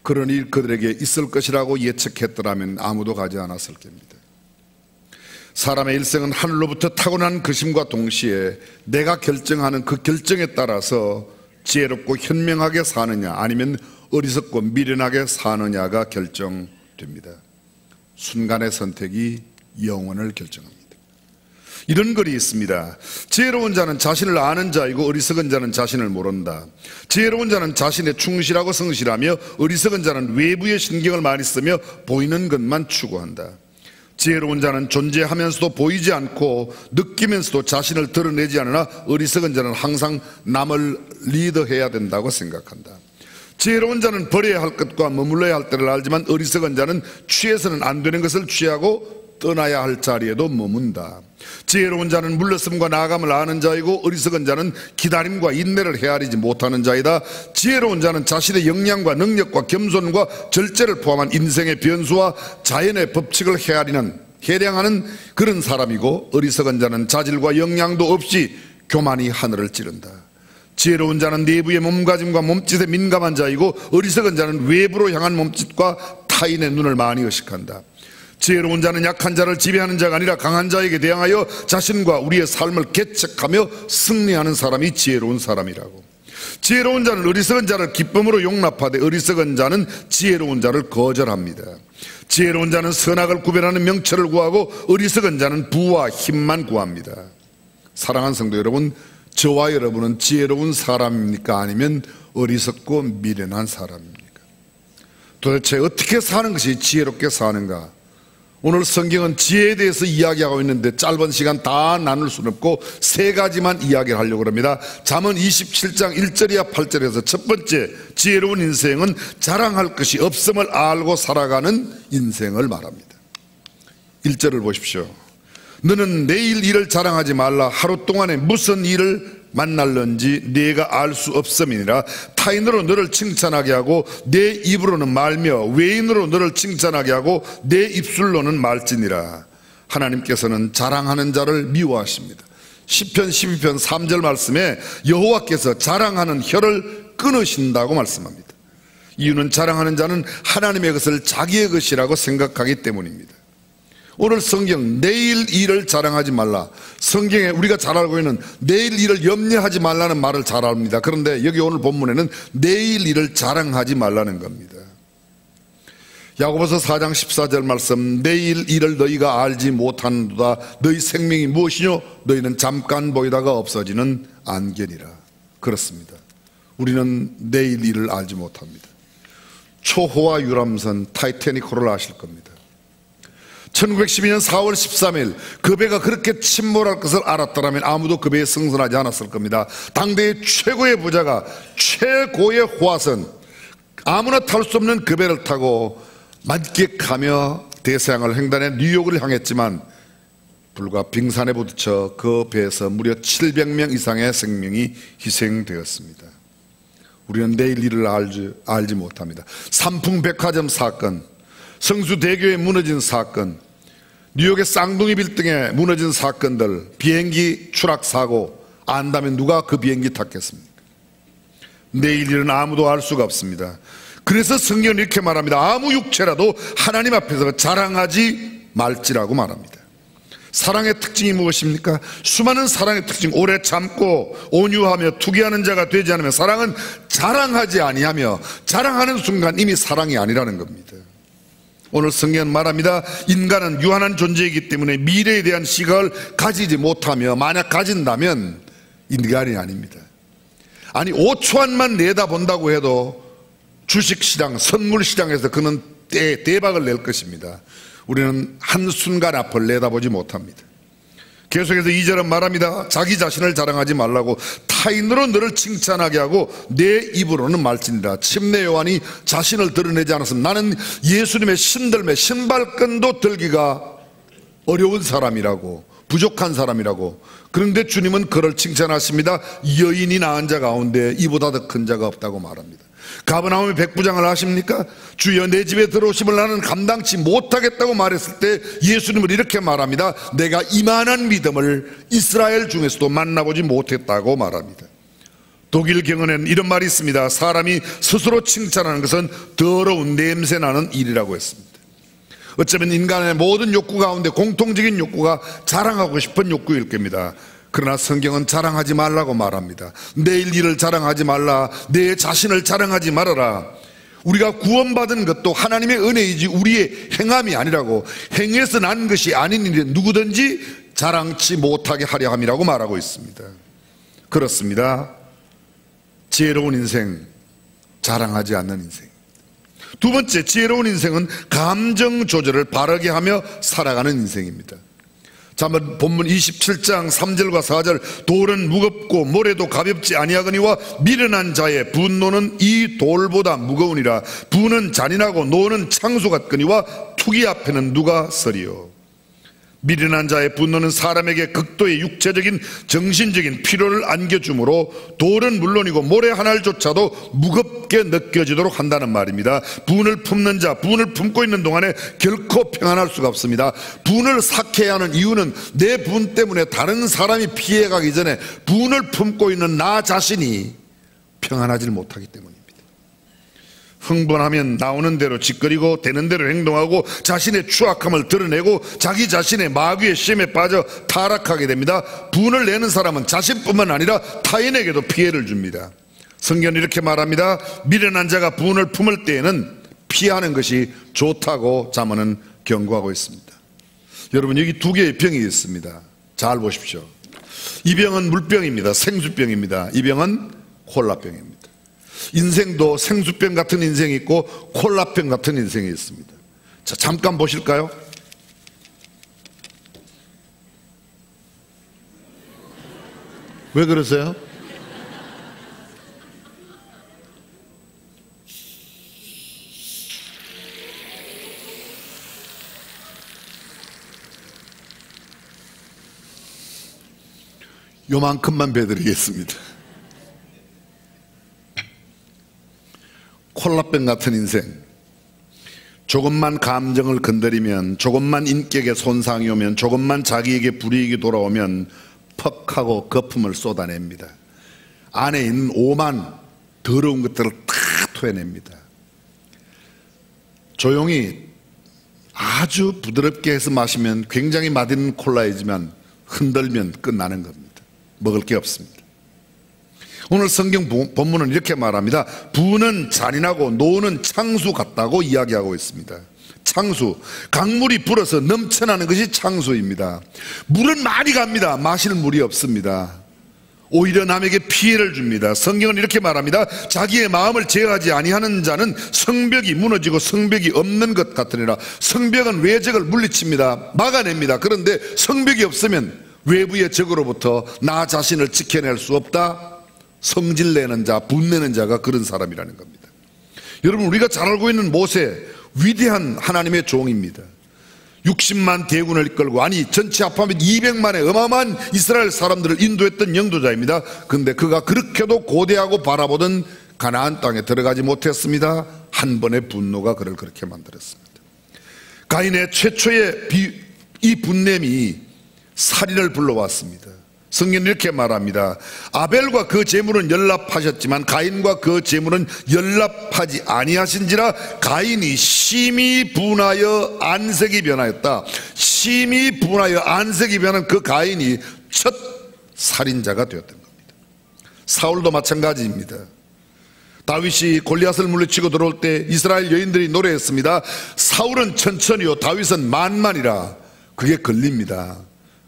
그런 일 그들에게 있을 것이라고 예측했더라면 아무도 가지 않았을 겁니다. 사람의 일생은 하늘로부터 타고난 그심과 동시에 내가 결정하는 그 결정에 따라서 지혜롭고 현명하게 사느냐 아니면 어리석고 미련하게 사느냐가 결정됩니다. 순간의 선택이 영원을 결정합니다. 이런 글이 있습니다. 지혜로운 자는 자신을 아는 자이고 어리석은 자는 자신을 모른다. 지혜로운 자는 자신에 충실하고 성실하며 어리석은 자는 외부의 신경을 많이 쓰며 보이는 것만 추구한다. 지혜로운 자는 존재하면서도 보이지 않고 느끼면서도 자신을 드러내지 않으나 어리석은 자는 항상 남을 리더해야 된다고 생각한다. 지혜로운 자는 버려야 할 것과 머물러야 할 때를 알지만 어리석은 자는 취해서는 안 되는 것을 취하고 떠나야 할 자리에도 머문다. 지혜로운 자는 물러섬과 나아감을 아는 자이고 어리석은 자는 기다림과 인내를 헤아리지 못하는 자이다. 지혜로운 자는 자신의 역량과 능력과 겸손과 절제를 포함한 인생의 변수와 자연의 법칙을 해량하는 그런 사람이고 어리석은 자는 자질과 역량도 없이 교만히 하늘을 찌른다. 지혜로운 자는 내부의 몸가짐과 몸짓에 민감한 자이고 어리석은 자는 외부로 향한 몸짓과 타인의 눈을 많이 의식한다. 지혜로운 자는 약한 자를 지배하는 자가 아니라 강한 자에게 대항하여 자신과 우리의 삶을 개척하며 승리하는 사람이 지혜로운 사람이라고. 지혜로운 자는 어리석은 자를 기쁨으로 용납하되 어리석은 자는 지혜로운 자를 거절합니다. 지혜로운 자는 선악을 구별하는 명철을 구하고 어리석은 자는 부와 힘만 구합니다. 사랑하는 성도 여러분, 저와 여러분은 지혜로운 사람입니까? 아니면 어리석고 미련한 사람입니까? 도대체 어떻게 사는 것이 지혜롭게 사는가? 오늘 성경은 지혜에 대해서 이야기하고 있는데 짧은 시간 다 나눌 수는 없고 세 가지만 이야기를 하려고 합니다. 잠언 27장 1절이야 8절에서 첫 번째 지혜로운 인생은 자랑할 것이 없음을 알고 살아가는 인생을 말합니다. 1절을 보십시오. 너는 내일 일을 자랑하지 말라. 하루 동안에 무슨 일을 만날는지 네가 알 수 없음이니라. 타인으로 너를 칭찬하게 하고 내 입으로는 말며 외인으로 너를 칭찬하게 하고 내 입술로는 말지니라. 하나님께서는 자랑하는 자를 미워하십니다. 시편 12편 3절 말씀에 여호와께서 자랑하는 혀를 끊으신다고 말씀합니다. 이유는 자랑하는 자는 하나님의 것을 자기의 것이라고 생각하기 때문입니다. 오늘 성경 내일 일을 자랑하지 말라, 성경에 우리가 잘 알고 있는 내일 일을 염려하지 말라는 말을 잘 압니다. 그런데 여기 오늘 본문에는 내일 일을 자랑하지 말라는 겁니다. 야고보서 4장 14절 말씀, 내일 일을 너희가 알지 못하는도다. 너희 생명이 무엇이뇨? 너희는 잠깐 보이다가 없어지는 안개니라. 그렇습니다. 우리는 내일 일을 알지 못합니다. 초호화 유람선 타이타닉호를 아실 겁니다. 1912년 4월 13일 그 배가 그렇게 침몰할 것을 알았더라면 아무도 그 배에 승선하지 않았을 겁니다. 당대의 최고의 부자가 최고의 호화선, 아무나 탈 수 없는 그 배를 타고 만끽하며 대서양을 횡단해 뉴욕을 향했지만 불과 빙산에 부딪혀 그 배에서 무려 700명 이상의 생명이 희생되었습니다. 우리는 내일 일을 알지 못합니다. 삼풍백화점 사건, 성수대교에 무너진 사건, 뉴욕의 쌍둥이 빌딩에 무너진 사건들, 비행기 추락 사고, 안다면 누가 그 비행기 탔겠습니까? 내일 일은 아무도 알 수가 없습니다. 그래서 성경은 이렇게 말합니다. 아무 육체라도 하나님 앞에서 자랑하지 말지라고 말합니다. 사랑의 특징이 무엇입니까? 수많은 사랑의 특징, 오래 참고 온유하며 투기하는 자가 되지 않으면 사랑은 자랑하지 아니하며, 자랑하는 순간 이미 사랑이 아니라는 겁니다. 오늘 성경은 말합니다. 인간은 유한한 존재이기 때문에 미래에 대한 시각을 가지지 못하며, 만약 가진다면 인간이 아닙니다. 아니 5초 안만 내다본다고 해도 주식시장, 선물시장에서 그는 대박을 낼 것입니다. 우리는 한순간 앞을 내다보지 못합니다. 계속해서 2절은 말합니다. 자기 자신을 자랑하지 말라고, 타인으로 너를 칭찬하게 하고 내 입으로는 말지니라. 침례 요한이 자신을 드러내지 않았으면 나는 예수님의 신들매 신발끈도 들기가 어려운 사람이라고, 부족한 사람이라고. 그런데 주님은 그를 칭찬하십니다. 여인이 낳은 자 가운데 이보다 더 큰 자가 없다고 말합니다. 가버나움의 백부장을 아십니까? 주여 내 집에 들어오심을 나는 감당치 못하겠다고 말했을 때 예수님은 이렇게 말합니다. 내가 이만한 믿음을 이스라엘 중에서도 만나보지 못했다고 말합니다. 독일 경언에는 이런 말이 있습니다. 사람이 스스로 칭찬하는 것은 더러운 냄새나는 일이라고 했습니다. 어쩌면 인간의 모든 욕구 가운데 공통적인 욕구가 자랑하고 싶은 욕구일 겁니다. 그러나 성경은 자랑하지 말라고 말합니다. 내일 일을 자랑하지 말라, 내 자신을 자랑하지 말아라. 우리가 구원받은 것도 하나님의 은혜이지 우리의 행함이 아니라고, 행해서 난 것이 아닌 일에 누구든지 자랑치 못하게 하려 함이라고 말하고 있습니다. 그렇습니다. 지혜로운 인생, 자랑하지 않는 인생. 두 번째, 지혜로운 인생은 감정 조절을 바르게 하며 살아가는 인생입니다. 자, 한번 본문 27장 3절과 4절. 돌은 무겁고 모래도 가볍지 아니하거니와 미련한 자의 분노는 이 돌보다 무거우니라. 부는 잔인하고 노는 창수 같거니와 투기 앞에는 누가 서리요. 미련한 자의 분노는 사람에게 극도의 육체적인 정신적인 피로를 안겨주므로 돌은 물론이고 모래 한 알조차도 무겁게 느껴지도록 한다는 말입니다. 분을 품는 자, 분을 품고 있는 동안에 결코 평안할 수가 없습니다. 분을 삭해야 하는 이유는 내 분 때문에 다른 사람이 피해가기 전에 분을 품고 있는 나 자신이 평안하지 못하기 때문입니다. 흥분하면 나오는 대로 짓거리고 되는 대로 행동하고 자신의 추악함을 드러내고 자기 자신의 마귀의 시험에 빠져 타락하게 됩니다. 분을 내는 사람은 자신뿐만 아니라 타인에게도 피해를 줍니다. 성경은 이렇게 말합니다. 미련한 자가 분을 품을 때에는 피하는 것이 좋다고 잠언은 경고하고 있습니다. 여러분, 여기 두 개의 병이 있습니다. 잘 보십시오. 이 병은 물병입니다. 생수병입니다. 이 병은 콜라병입니다. 인생도 생수병 같은 인생이 있고 콜라병 같은 인생이 있습니다. 자, 잠깐 보실까요? 왜 그러세요? 요만큼만 배드리겠습니다. 콜라병 같은 인생. 조금만 감정을 건드리면, 조금만 인격에 손상이 오면, 조금만 자기에게 불이익이 돌아오면 퍽 하고 거품을 쏟아냅니다. 안에 있는 오만 더러운 것들을 다 토해냅니다. 조용히 아주 부드럽게 해서 마시면 굉장히 맛있는 콜라이지만 흔들면 끝나는 겁니다. 먹을 게 없습니다. 오늘 성경 본문은 이렇게 말합니다. 부는 잔인하고 노는 창수 같다고 이야기하고 있습니다. 창수, 강물이 불어서 넘쳐나는 것이 창수입니다. 물은 많이 갑니다. 마실 물이 없습니다. 오히려 남에게 피해를 줍니다. 성경은 이렇게 말합니다. 자기의 마음을 제어하지 아니하는 자는 성벽이 무너지고 성벽이 없는 것 같으니라. 성벽은 외적을 물리칩니다. 막아냅니다. 그런데 성벽이 없으면 외부의 적으로부터 나 자신을 지켜낼 수 없다. 성질내는 자, 분내는 자가 그런 사람이라는 겁니다. 여러분, 우리가 잘 알고 있는 모세, 위대한 하나님의 종입니다. 60만 대군을 이끌고, 아니 전체 합하면 200만의 어마어마한 이스라엘 사람들을 인도했던 영도자입니다. 그런데 그가 그렇게도 고대하고 바라보던 가나안 땅에 들어가지 못했습니다. 한 번의 분노가 그를 그렇게 만들었습니다. 가인의 최초의 이 분냄이 살인을 불러왔습니다. 성경은 이렇게 말합니다. 아벨과 그 제물은 연락하셨지만 가인과 그 제물은 연락하지 아니하신지라. 가인이 심히 분하여 안색이 변하였다. 심히 분하여 안색이 변한 그 가인이 첫 살인자가 되었던 겁니다. 사울도 마찬가지입니다. 다윗이 골리앗을 물리치고 들어올 때 이스라엘 여인들이 노래했습니다. 사울은 천천히요 다윗은 만만이라. 그게 걸립니다.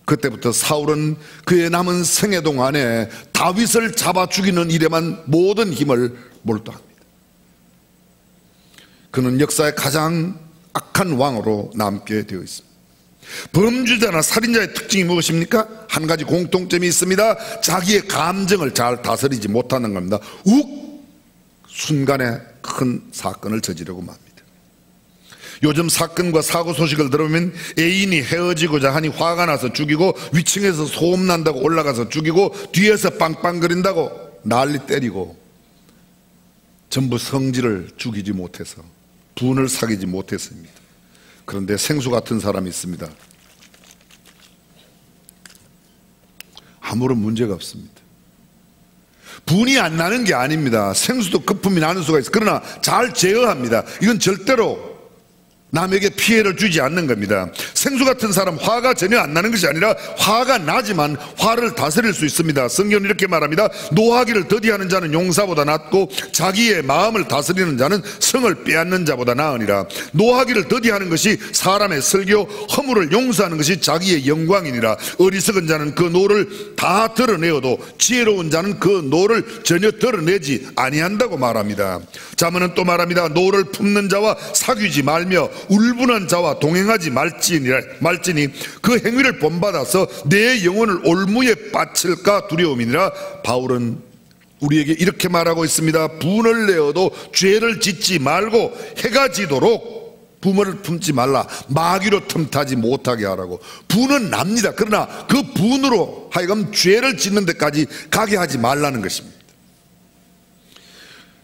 그때부터 사울은 그의 남은 생애 동안에 다윗을 잡아 죽이는 일에만 모든 힘을 몰두합니다. 그는 역사의 가장 악한 왕으로 남게 되어 있습니다. 범죄자나 살인자의 특징이 무엇입니까? 한 가지 공통점이 있습니다. 자기의 감정을 잘 다스리지 못하는 겁니다. 순간에 큰 사건을 저지르고 맙니다. 요즘 사건과 사고 소식을 들으면 애인이 헤어지고자 하니 화가 나서 죽이고, 위층에서 소음 난다고 올라가서 죽이고, 뒤에서 빵빵거린다고 난리 때리고, 전부 성질을 죽이지 못해서, 분을 사귀지 못해서입니다. 그런데 생수 같은 사람이 있습니다. 아무런 문제가 없습니다. 분이 안 나는 게 아닙니다. 생수도 거품이 나는 수가 있어요. 그러나 잘 제어합니다. 이건 절대로 남에게 피해를 주지 않는 겁니다. 생수 같은 사람, 화가 전혀 안 나는 것이 아니라 화가 나지만 화를 다스릴 수 있습니다. 성경은 이렇게 말합니다. 노하기를 더디하는 자는 용사보다 낫고 자기의 마음을 다스리는 자는 성을 빼앗는 자보다 나으니라. 노하기를 더디하는 것이 사람의 설교, 허물을 용서하는 것이 자기의 영광이니라. 어리석은 자는 그 노를 다 드러내어도 지혜로운 자는 그 노를 전혀 드러내지 아니한다고 말합니다. 자문은 또 말합니다. 노를 품는 자와 사귀지 말며 울분한 자와 동행하지 말지니 그 행위를 본받아서 내 영혼을 올무에 빠칠까 두려움이니라. 바울은 우리에게 이렇게 말하고 있습니다. 분을 내어도 죄를 짓지 말고 해가 지도록 부모를 품지 말라. 마귀로 틈타지 못하게 하라고. 분은 납니다. 그러나 그 분으로 하여금 죄를 짓는 데까지 가게 하지 말라는 것입니다.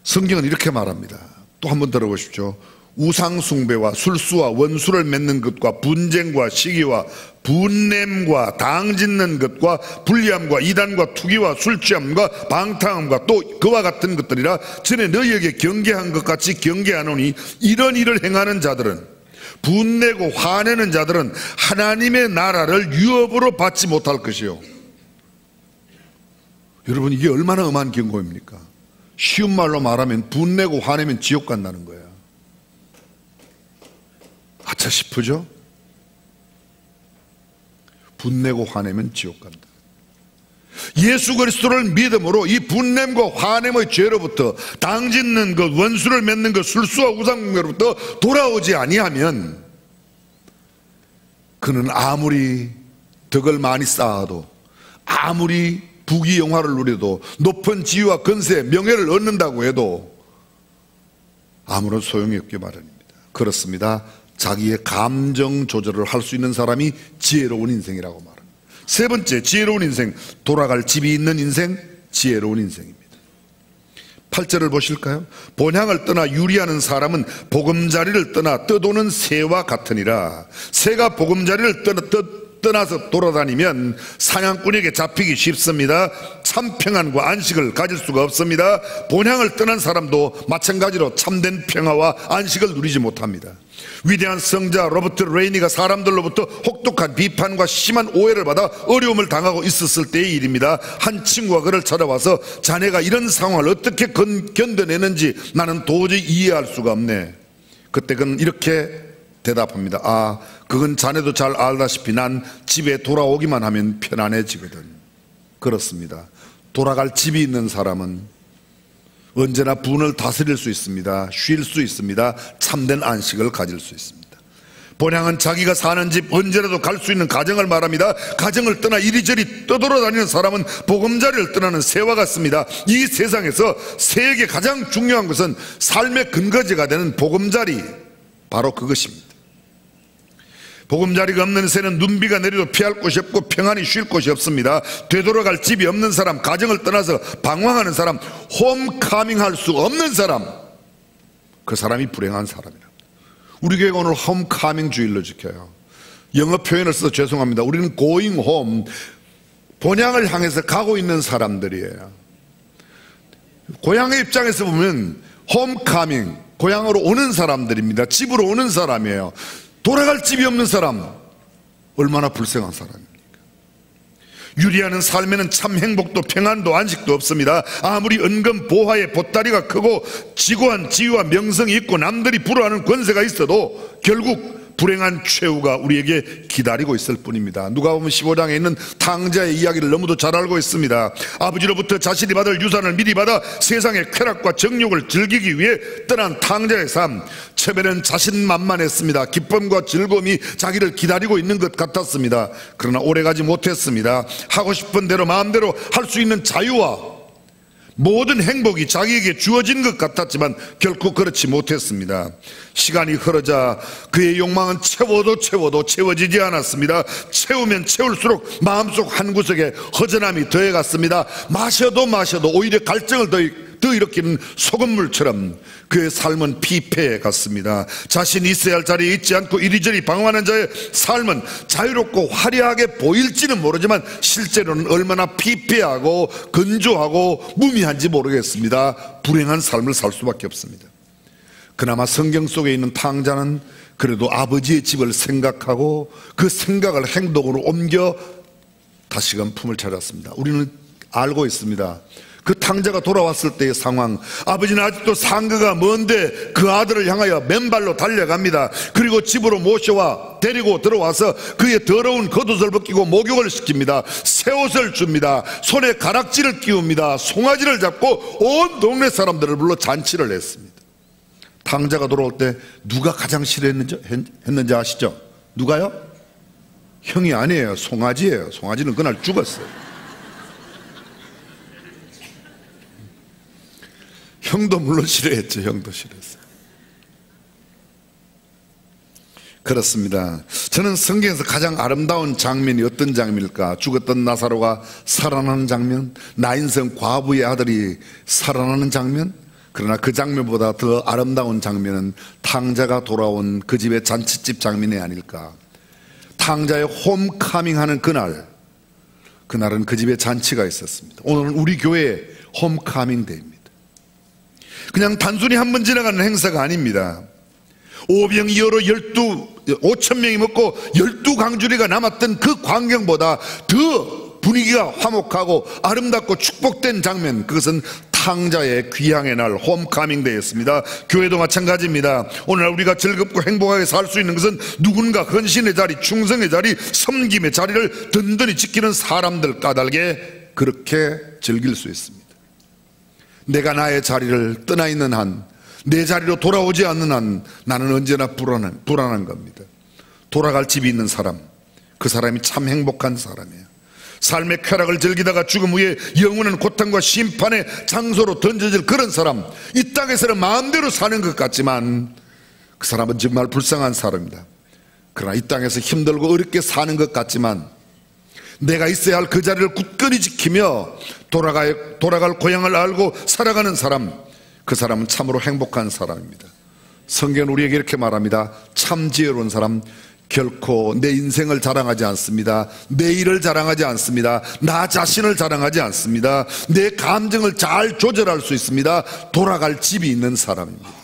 성경은 이렇게 말합니다. 또 한번 들어보십시오. 우상숭배와 술수와 원수를 맺는 것과 분쟁과 시기와 분냄과 당짓는 것과 불리함과 이단과 투기와 술취함과 방탕함과 또 그와 같은 것들이라. 전에 너희에게 경계한 것 같이 경계하노니 이런 일을 행하는 자들은, 분내고 화내는 자들은 하나님의 나라를 유업으로 받지 못할 것이요. 여러분, 이게 얼마나 엄한 경고입니까? 쉬운 말로 말하면 분내고 화내면 지옥 간다는 거예요. 아차 싶으죠? 분내고 화내면 지옥 간다. 예수 그리스도를 믿음으로 이 분냄과 화냄의 죄로부터, 당짓는 것, 원수를 맺는 것, 술수와 우상숭배로부터 돌아오지 아니하면 그는 아무리 덕을 많이 쌓아도, 아무리 부귀영화를 누려도, 높은 지위와 건세, 명예를 얻는다고 해도 아무런 소용이 없기 마련입니다. 그렇습니다. 자기의 감정 조절을 할 수 있는 사람이 지혜로운 인생이라고 말합니다. 세 번째, 지혜로운 인생, 돌아갈 집이 있는 인생, 지혜로운 인생입니다. 8절을 보실까요? 본향을 떠나 유리하는 사람은 보금자리를 떠나 떠도는 새와 같으니라. 새가 보금자리를 떠나서 돌아다니면 사냥꾼에게 잡히기 쉽습니다. 참 평안과 안식을 가질 수가 없습니다. 본향을 떠난 사람도 마찬가지로 참된 평화와 안식을 누리지 못합니다. 위대한 성자 로버트 레이니가 사람들로부터 혹독한 비판과 심한 오해를 받아 어려움을 당하고 있었을 때의 일입니다. 한 친구가 그를 찾아와서 자네가 이런 상황을 어떻게 견뎌내는지 나는 도저히 이해할 수가 없네. 그때 그는 이렇게 대답합니다. 아, 그건 자네도 잘 알다시피 난 집에 돌아오기만 하면 편안해지거든. 그렇습니다. 돌아갈 집이 있는 사람은 언제나 분을 다스릴 수 있습니다. 쉴 수 있습니다. 참된 안식을 가질 수 있습니다. 본향은 자기가 사는 집 언제라도 갈 수 있는 가정을 말합니다. 가정을 떠나 이리저리 떠돌아다니는 사람은 보금자리를 떠나는 새와 같습니다. 이 세상에서 새에게 가장 중요한 것은 삶의 근거지가 되는 보금자리, 바로 그것입니다. 보금자리가 없는 새는 눈비가 내려도 피할 곳이 없고 평안히 쉴 곳이 없습니다. 되돌아갈 집이 없는 사람, 가정을 떠나서 방황하는 사람, 홈카밍할 수 없는 사람, 그 사람이 불행한 사람이랍니다. 우리 교회가 오늘 홈카밍 주일로 지켜요. 영어 표현을 써서 죄송합니다. 우리는 going home, 본향을 향해서 가고 있는 사람들이에요. 고향의 입장에서 보면 홈카밍, 고향으로 오는 사람들입니다. 집으로 오는 사람이에요. 돌아갈 집이 없는 사람, 얼마나 불쌍한 사람입니까? 유리하는 삶에는 참 행복도 평안도 안식도 없습니다. 아무리 은근 보화의 보따리가 크고 지고한 지위와 명성이 있고 남들이 부러워하는 권세가 있어도 결국 불행한 최후가 우리에게 기다리고 있을 뿐입니다. 누가복음 15장에 있는 탕자의 이야기를 너무도 잘 알고 있습니다. 아버지로부터 자신이 받을 유산을 미리 받아 세상의 쾌락과 정욕을 즐기기 위해 떠난 탕자의 삶, 처음에는 자신만만했습니다. 기쁨과 즐거움이 자기를 기다리고 있는 것 같았습니다. 그러나 오래가지 못했습니다. 하고 싶은 대로 마음대로 할 수 있는 자유와 모든 행복이 자기에게 주어진 것 같았지만 결코 그렇지 못했습니다. 시간이 흐르자 그의 욕망은 채워도 채워지지 않았습니다. 채우면 채울수록 마음속 한구석에 허전함이 더해갔습니다. 마셔도 오히려 갈증을 더 일으키는 소금물처럼 그의 삶은 피폐해 갔습니다. 자신이 있어야 할 자리에 있지 않고 이리저리 방황하는 자의 삶은 자유롭고 화려하게 보일지는 모르지만 실제로는 얼마나 피폐하고 건조하고 무미한지 모르겠습니다. 불행한 삶을 살 수밖에 없습니다. 그나마 성경 속에 있는 탕자는 그래도 아버지의 집을 생각하고 그 생각을 행동으로 옮겨 다시금 품을 찾았습니다. 우리는 알고 있습니다. 그 탕자가 돌아왔을 때의 상황, 아버지는 아직도 상거가 먼데 그 아들을 향하여 맨발로 달려갑니다. 그리고 집으로 모셔와 데리고 들어와서 그의 더러운 겉옷을 벗기고 목욕을 시킵니다. 새 옷을 줍니다. 손에 가락지를 끼웁니다. 송아지를 잡고 온 동네 사람들을 불러 잔치를 했습니다. 탕자가 돌아올 때 누가 가장 싫어했는지 아시죠? 누가요? 형이 아니에요. 송아지예요. 송아지는 그날 죽었어요. 형도 물론 싫어했죠. 형도 싫어했어요. 그렇습니다. 저는 성경에서 가장 아름다운 장면이 어떤 장면일까? 죽었던 나사로가 살아나는 장면, 나인성 과부의 아들이 살아나는 장면. 그러나 그 장면보다 더 아름다운 장면은 탕자가 돌아온 그 집의 잔치집 장면이 아닐까. 탕자의 홈카밍하는 그날은 그 집에 잔치가 있었습니다. 오늘은 우리 교회의 홈카밍 데이입니다. 그냥 단순히 한 번 지나가는 행사가 아닙니다. 오병이어로 5,000명이 먹고 12강주리가 남았던 그 광경보다 더 분위기가 화목하고 아름답고 축복된 장면, 그것은 탕자의 귀향의 날, 홈카밍 데이였습니다. 교회도 마찬가지입니다. 오늘날 우리가 즐겁고 행복하게 살 수 있는 것은 누군가 헌신의 자리, 충성의 자리, 섬김의 자리를 든든히 지키는 사람들 까닭에 그렇게 즐길 수 있습니다. 내가 나의 자리를 떠나 있는 한, 내 자리로 돌아오지 않는 한 나는 언제나 불안한 겁니다. 돌아갈 집이 있는 사람, 그 사람이 참 행복한 사람이에요. 삶의 쾌락을 즐기다가 죽음 후에 영원한 고통과 심판의 장소로 던져질 그런 사람, 이 땅에서는 마음대로 사는 것 같지만 그 사람은 정말 불쌍한 사람입니다. 그러나 이 땅에서 힘들고 어렵게 사는 것 같지만 내가 있어야 할 그 자리를 굳건히 지키며 돌아갈 고향을 알고 살아가는 사람, 그 사람은 참으로 행복한 사람입니다. 성경은 우리에게 이렇게 말합니다. 참 지혜로운 사람 결코 내 인생을 자랑하지 않습니다. 내 일을 자랑하지 않습니다. 나 자신을 자랑하지 않습니다. 내 감정을 잘 조절할 수 있습니다. 돌아갈 집이 있는 사람입니다.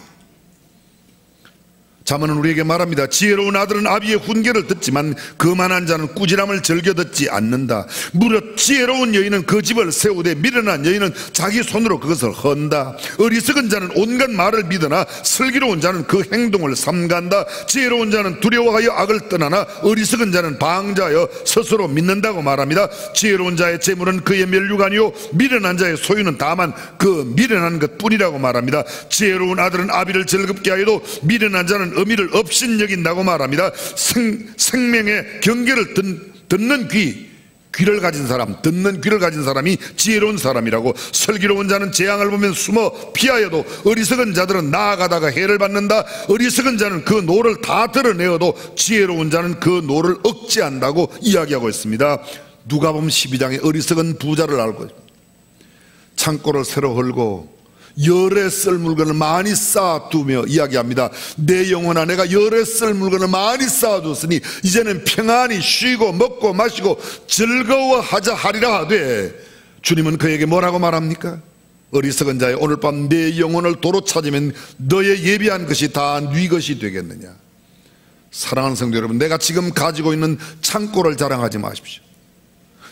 자문은 우리에게 말합니다. 지혜로운 아들은 아비의 훈계를 듣지만 거만한 자는 꾸지람을 즐겨 듣지 않는다. 무릇 지혜로운 여인은 그 집을 세우되 미련한 여인은 자기 손으로 그것을 헌다. 어리석은 자는 온갖 말을 믿으나 슬기로운 자는 그 행동을 삼간다. 지혜로운 자는 두려워하여 악을 떠나나 어리석은 자는 방자하여 스스로 믿는다고 말합니다. 지혜로운 자의 재물은 그의 멸류관이요 미련한 자의 소유는 다만 그 미련한 것뿐이라고 말합니다. 지혜로운 아들은 아비를 즐겁게 하여도 미련한 자는 의미를 업신여긴다고 말합니다. 생명의 경계를 듣는 귀를 가진 사람, 듣는 귀를 가진 사람이 지혜로운 사람이라고. 슬기로운 자는 재앙을 보면 숨어 피하여도 어리석은 자들은 나아가다가 해를 받는다. 어리석은 자는 그 노를 다 드러내어도 지혜로운 자는 그 노를 억제한다고 이야기하고 있습니다. 누가복음 12장에 어리석은 부자를 알고 창고를 새로 헐고 열에 쓸 물건을 많이 쌓아두며 이야기합니다. 내 영혼아 내가 열에 쓸 물건을 많이 쌓아뒀으니 이제는 평안히 쉬고 먹고 마시고 즐거워하자 하리라 하되, 주님은 그에게 뭐라고 말합니까? 어리석은 자여 오늘 밤 내 영혼을 도로 찾으면 너의 예비한 것이 다 네 것이 되겠느냐. 사랑하는 성도 여러분, 내가 지금 가지고 있는 창고를 자랑하지 마십시오.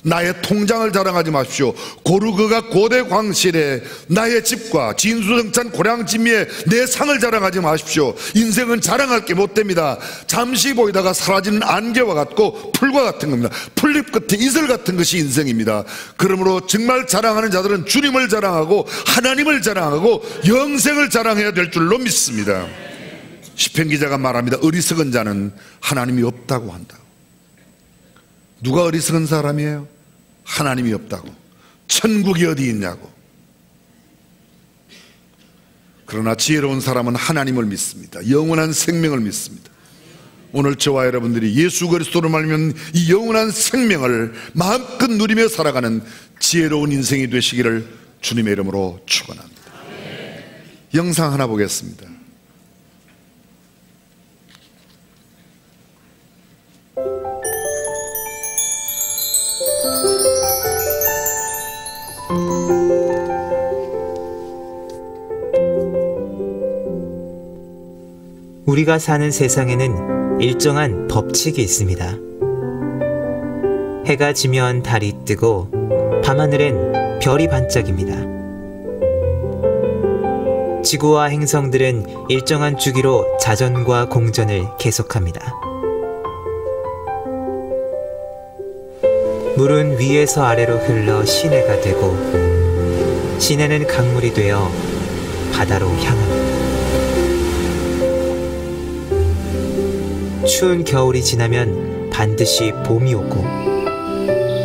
나의 통장을 자랑하지 마십시오. 고르그가 고대 광실에 나의 집과 진수성찬 고량진미에 내 상을 자랑하지 마십시오. 인생은 자랑할 게 못 됩니다. 잠시 보이다가 사라지는 안개와 같고 풀과 같은 겁니다. 풀잎 끝에 이슬 같은 것이 인생입니다. 그러므로 정말 자랑하는 자들은 주님을 자랑하고 하나님을 자랑하고 영생을 자랑해야 될 줄로 믿습니다. 시편 기자가 말합니다. 어리석은 자는 하나님이 없다고 한다. 누가 어리석은 사람이에요? 하나님이 없다고. 천국이 어디 있냐고. 그러나 지혜로운 사람은 하나님을 믿습니다. 영원한 생명을 믿습니다. 오늘 저와 여러분들이 예수 그리스도로 말미암은 이 영원한 생명을 마음껏 누리며 살아가는 지혜로운 인생이 되시기를 주님의 이름으로 축원합니다. 영상 하나 보겠습니다. 우리가 사는 세상에는 일정한 법칙이 있습니다. 해가 지면 달이 뜨고 밤하늘엔 별이 반짝입니다. 지구와 행성들은 일정한 주기로 자전과 공전을 계속합니다. 물은 위에서 아래로 흘러 시내가 되고 시내는 강물이 되어 바다로 향합니다. 추운 겨울이 지나면 반드시 봄이 오고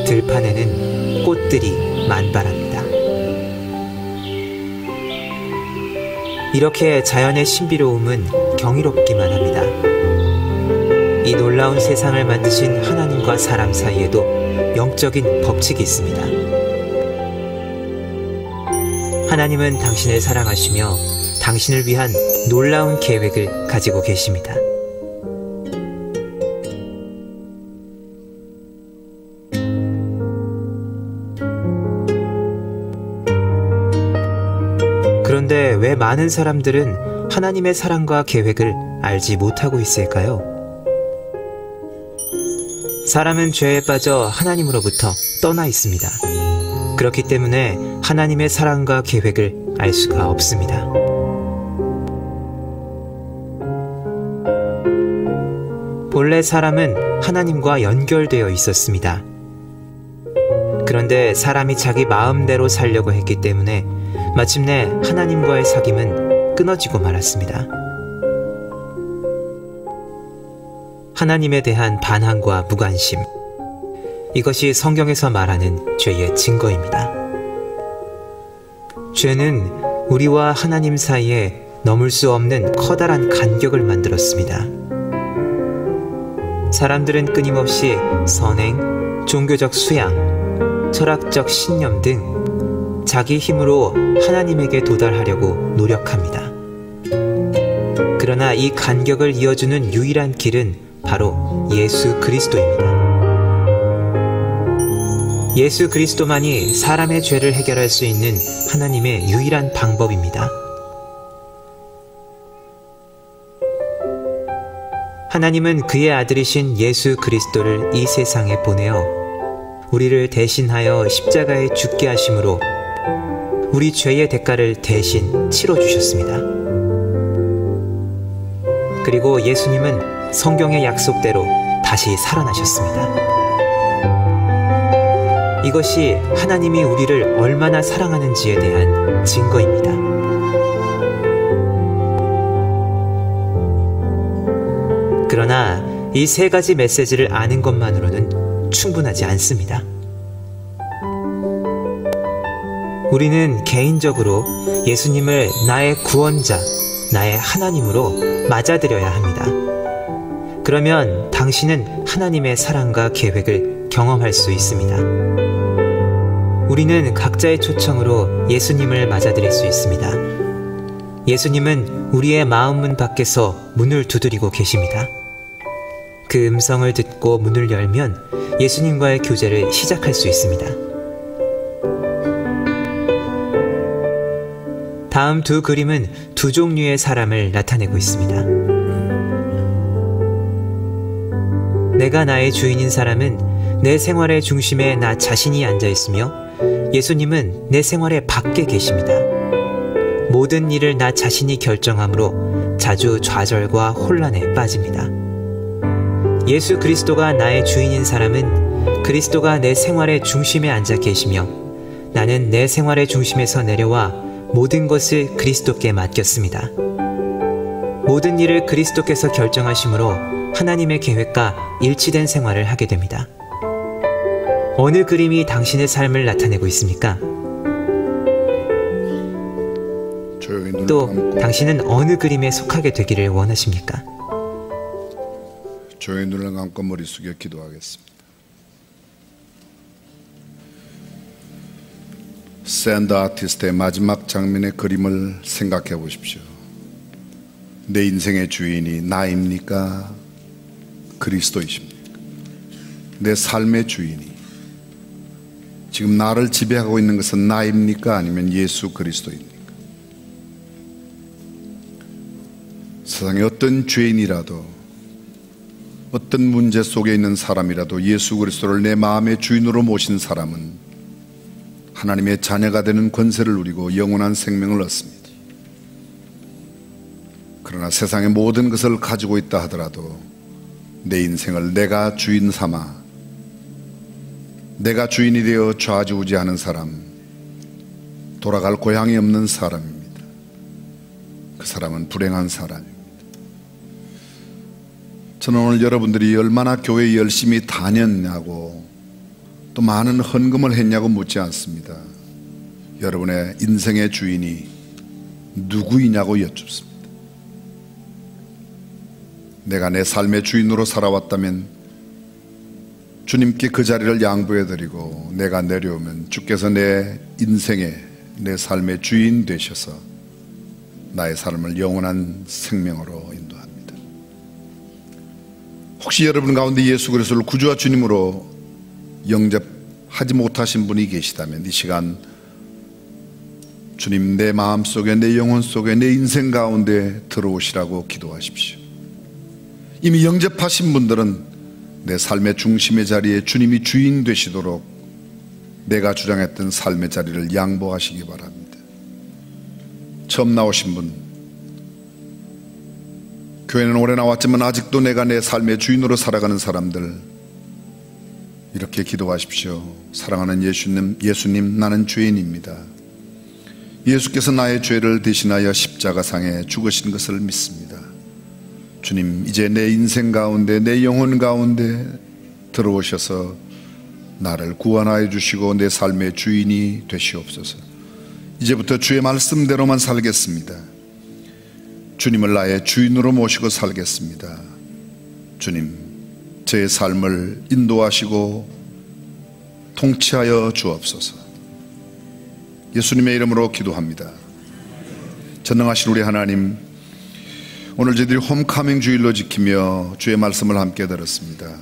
들판에는 꽃들이 만발합니다. 이렇게 자연의 신비로움은 경이롭기만 합니다. 이 놀라운 세상을 만드신 하나님과 사람 사이에도 영적인 법칙이 있습니다. 하나님은 당신을 사랑하시며 당신을 위한 놀라운 계획을 가지고 계십니다. 그런데 왜 많은 사람들은 하나님의 사랑과 계획을 알지 못하고 있을까요? 사람은 죄에 빠져 하나님으로부터 떠나 있습니다. 그렇기 때문에 하나님의 사랑과 계획을 알 수가 없습니다. 본래 사람은 하나님과 연결되어 있었습니다. 그런데 사람이 자기 마음대로 살려고 했기 때문에 마침내 하나님과의 사귐은 끊어지고 말았습니다. 하나님에 대한 반항과 무관심, 이것이 성경에서 말하는 죄의 증거입니다. 죄는 우리와 하나님 사이에 넘을 수 없는 커다란 간격을 만들었습니다. 사람들은 끊임없이 선행, 종교적 수양, 철학적 신념 등 자기 힘으로 하나님에게 도달하려고 노력합니다. 그러나 이 간격을 이어주는 유일한 길은 바로 예수 그리스도입니다. 예수 그리스도만이 사람의 죄를 해결할 수 있는 하나님의 유일한 방법입니다. 하나님은 그의 아들이신 예수 그리스도를 이 세상에 보내어 우리를 대신하여 십자가에 죽게 하심으로 우리 죄의 대가를 대신 치러주셨습니다. 그리고 예수님은 성경의 약속대로 다시 살아나셨습니다. 이것이 하나님이 우리를 얼마나 사랑하는지에 대한 증거입니다. 그러나 이 세 가지 메시지를 아는 것만으로는 충분하지 않습니다. 우리는 개인적으로 예수님을 나의 구원자, 나의 하나님으로 맞아들여야 합니다. 그러면 당신은 하나님의 사랑과 계획을 경험할 수 있습니다. 우리는 각자의 초청으로 예수님을 맞아들일 수 있습니다. 예수님은 우리의 마음 문 밖에서 문을 두드리고 계십니다. 그 음성을 듣고 문을 열면 예수님과의 교제를 시작할 수 있습니다. 다음 두 그림은 두 종류의 사람을 나타내고 있습니다. 내가 나의 주인인 사람은 내 생활의 중심에 나 자신이 앉아 있으며 예수님은 내 생활의 밖에 계십니다. 모든 일을 나 자신이 결정하므로 자주 좌절과 혼란에 빠집니다. 예수 그리스도가 나의 주인인 사람은 그리스도가 내 생활의 중심에 앉아 계시며 나는 내 생활의 중심에서 내려와 모든 것을 그리스도께 맡겼습니다. 모든 일을 그리스도께서 결정하심으로 하나님의 계획과 일치된 생활을 하게 됩니다. 어느 그림이 당신의 삶을 나타내고 있습니까? 또 당신은 어느 그림에 속하게 되기를 원하십니까? 조용히 눈을 감고 머리 숙여 기도하겠습니다. 샌드 아티스트의 마지막 장면의 그림을 생각해 보십시오. 내 인생의 주인이 나입니까? 그리스도이십니까? 내 삶의 주인이 지금 나를 지배하고 있는 것은 나입니까? 아니면 예수 그리스도입니까? 세상에 어떤 죄인이라도 어떤 문제 속에 있는 사람이라도 예수 그리스도를 내 마음의 주인으로 모신 사람은 하나님의 자녀가 되는 권세를 누리고 영원한 생명을 얻습니다. 그러나 세상의 모든 것을 가지고 있다 하더라도 내 인생을 내가 주인 삼아 내가 주인이 되어 좌지우지하는 사람, 돌아갈 고향이 없는 사람입니다. 그 사람은 불행한 사람입니다. 저는 오늘 여러분들이 얼마나 교회에 열심히 다녔냐고 또 많은 헌금을 했냐고 묻지 않습니다. 여러분의 인생의 주인이 누구이냐고 여쭙습니다. 내가 내 삶의 주인으로 살아왔다면 주님께 그 자리를 양보해드리고 내가 내려오면 주께서 내 인생의 내 삶의 주인 되셔서 나의 삶을 영원한 생명으로 인도합니다. 혹시 여러분 가운데 예수 그리스도를 구주와 주님으로 영접하지 못하신 분이 계시다면 이 시간 주님 내 마음속에 내 영혼 속에 내 인생 가운데 들어오시라고 기도하십시오. 이미 영접하신 분들은 내 삶의 중심의 자리에 주님이 주인 되시도록 내가 주장했던 삶의 자리를 양보하시기 바랍니다. 처음 나오신 분, 교회는 오래 나왔지만 아직도 내가 내 삶의 주인으로 살아가는 사람들, 이렇게 기도하십시오. 사랑하는 예수님, 나는 죄인입니다. 예수께서 나의 죄를 대신하여 십자가상에 죽으신 것을 믿습니다. 주님, 이제 내 인생 가운데 내 영혼 가운데 들어오셔서 나를 구원하여 주시고 내 삶의 주인이 되시옵소서. 이제부터 주의 말씀대로만 살겠습니다. 주님을 나의 주인으로 모시고 살겠습니다. 주님, 제 삶을 인도하시고 통치하여 주옵소서. 예수님의 이름으로 기도합니다. 전능하신 우리 하나님, 오늘 저희들이 홈카밍 주일로 지키며 주의 말씀을 함께 들었습니다.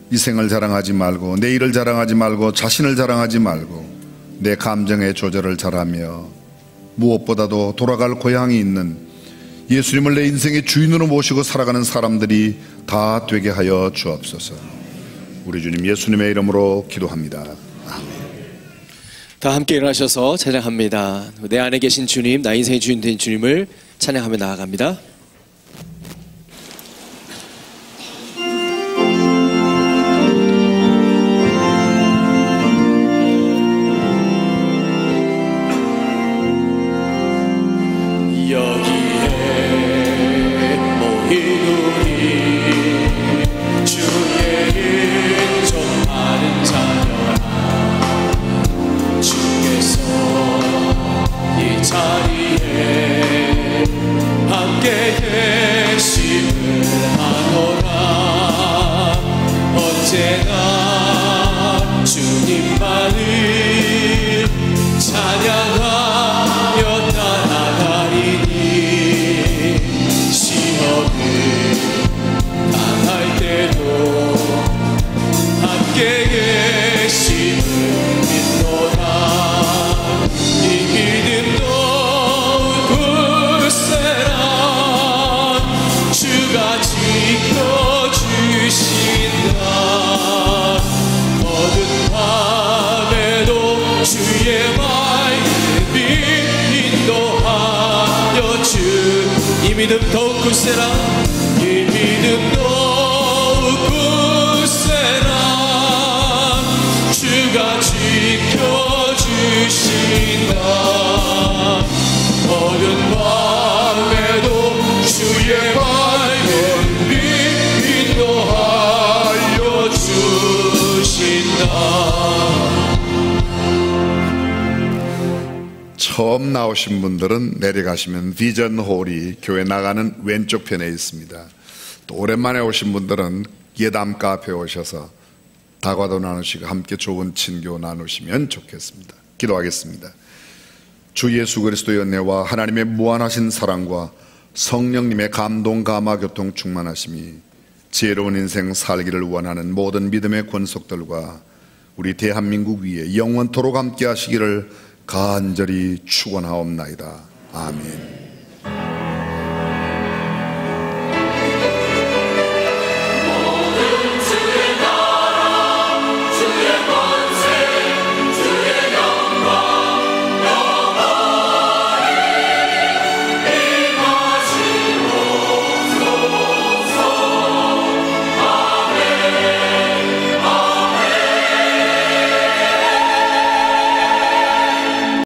이 생을 자랑하지 말고, 내일을 자랑하지 말고, 자신을 자랑하지 말고, 내 감정의 조절을 잘하며 무엇보다도 돌아갈 고향이 있는 예수님을 내 인생의 주인으로 모시고 살아가는 사람들이 다 되게 하여 주옵소서. 우리 주님 예수님의 이름으로 기도합니다. 다 함께 일어나셔서 찬양합니다. 내 안에 계신 주님, 나 인생의 주인 된 주님을 찬양하며 나아갑니다. 이 믿음 더욱 굳세라. 이 믿음 더욱 굳세라. 주가 지켜주신다. 어두운 밤에도 주의 밝은 빛 인도하여 주신다. 처음 나오신 분들은 내려가시면 비전홀이 교회 나가는 왼쪽 편에 있습니다. 또 오랜만에 오신 분들은 예담 카페에 오셔서 다과도 나누시고 함께 좋은 친교 나누시면 좋겠습니다. 기도하겠습니다. 주 예수 그리스도의 은혜와 하나님의 무한하신 사랑과 성령님의 감동 감화 교통 충만하심이 지혜로운 인생 살기를 원하는 모든 믿음의 권속들과 우리 대한민국 위에 영원토록 함께 하시기를 간절히 축원하옵나이다. 아멘.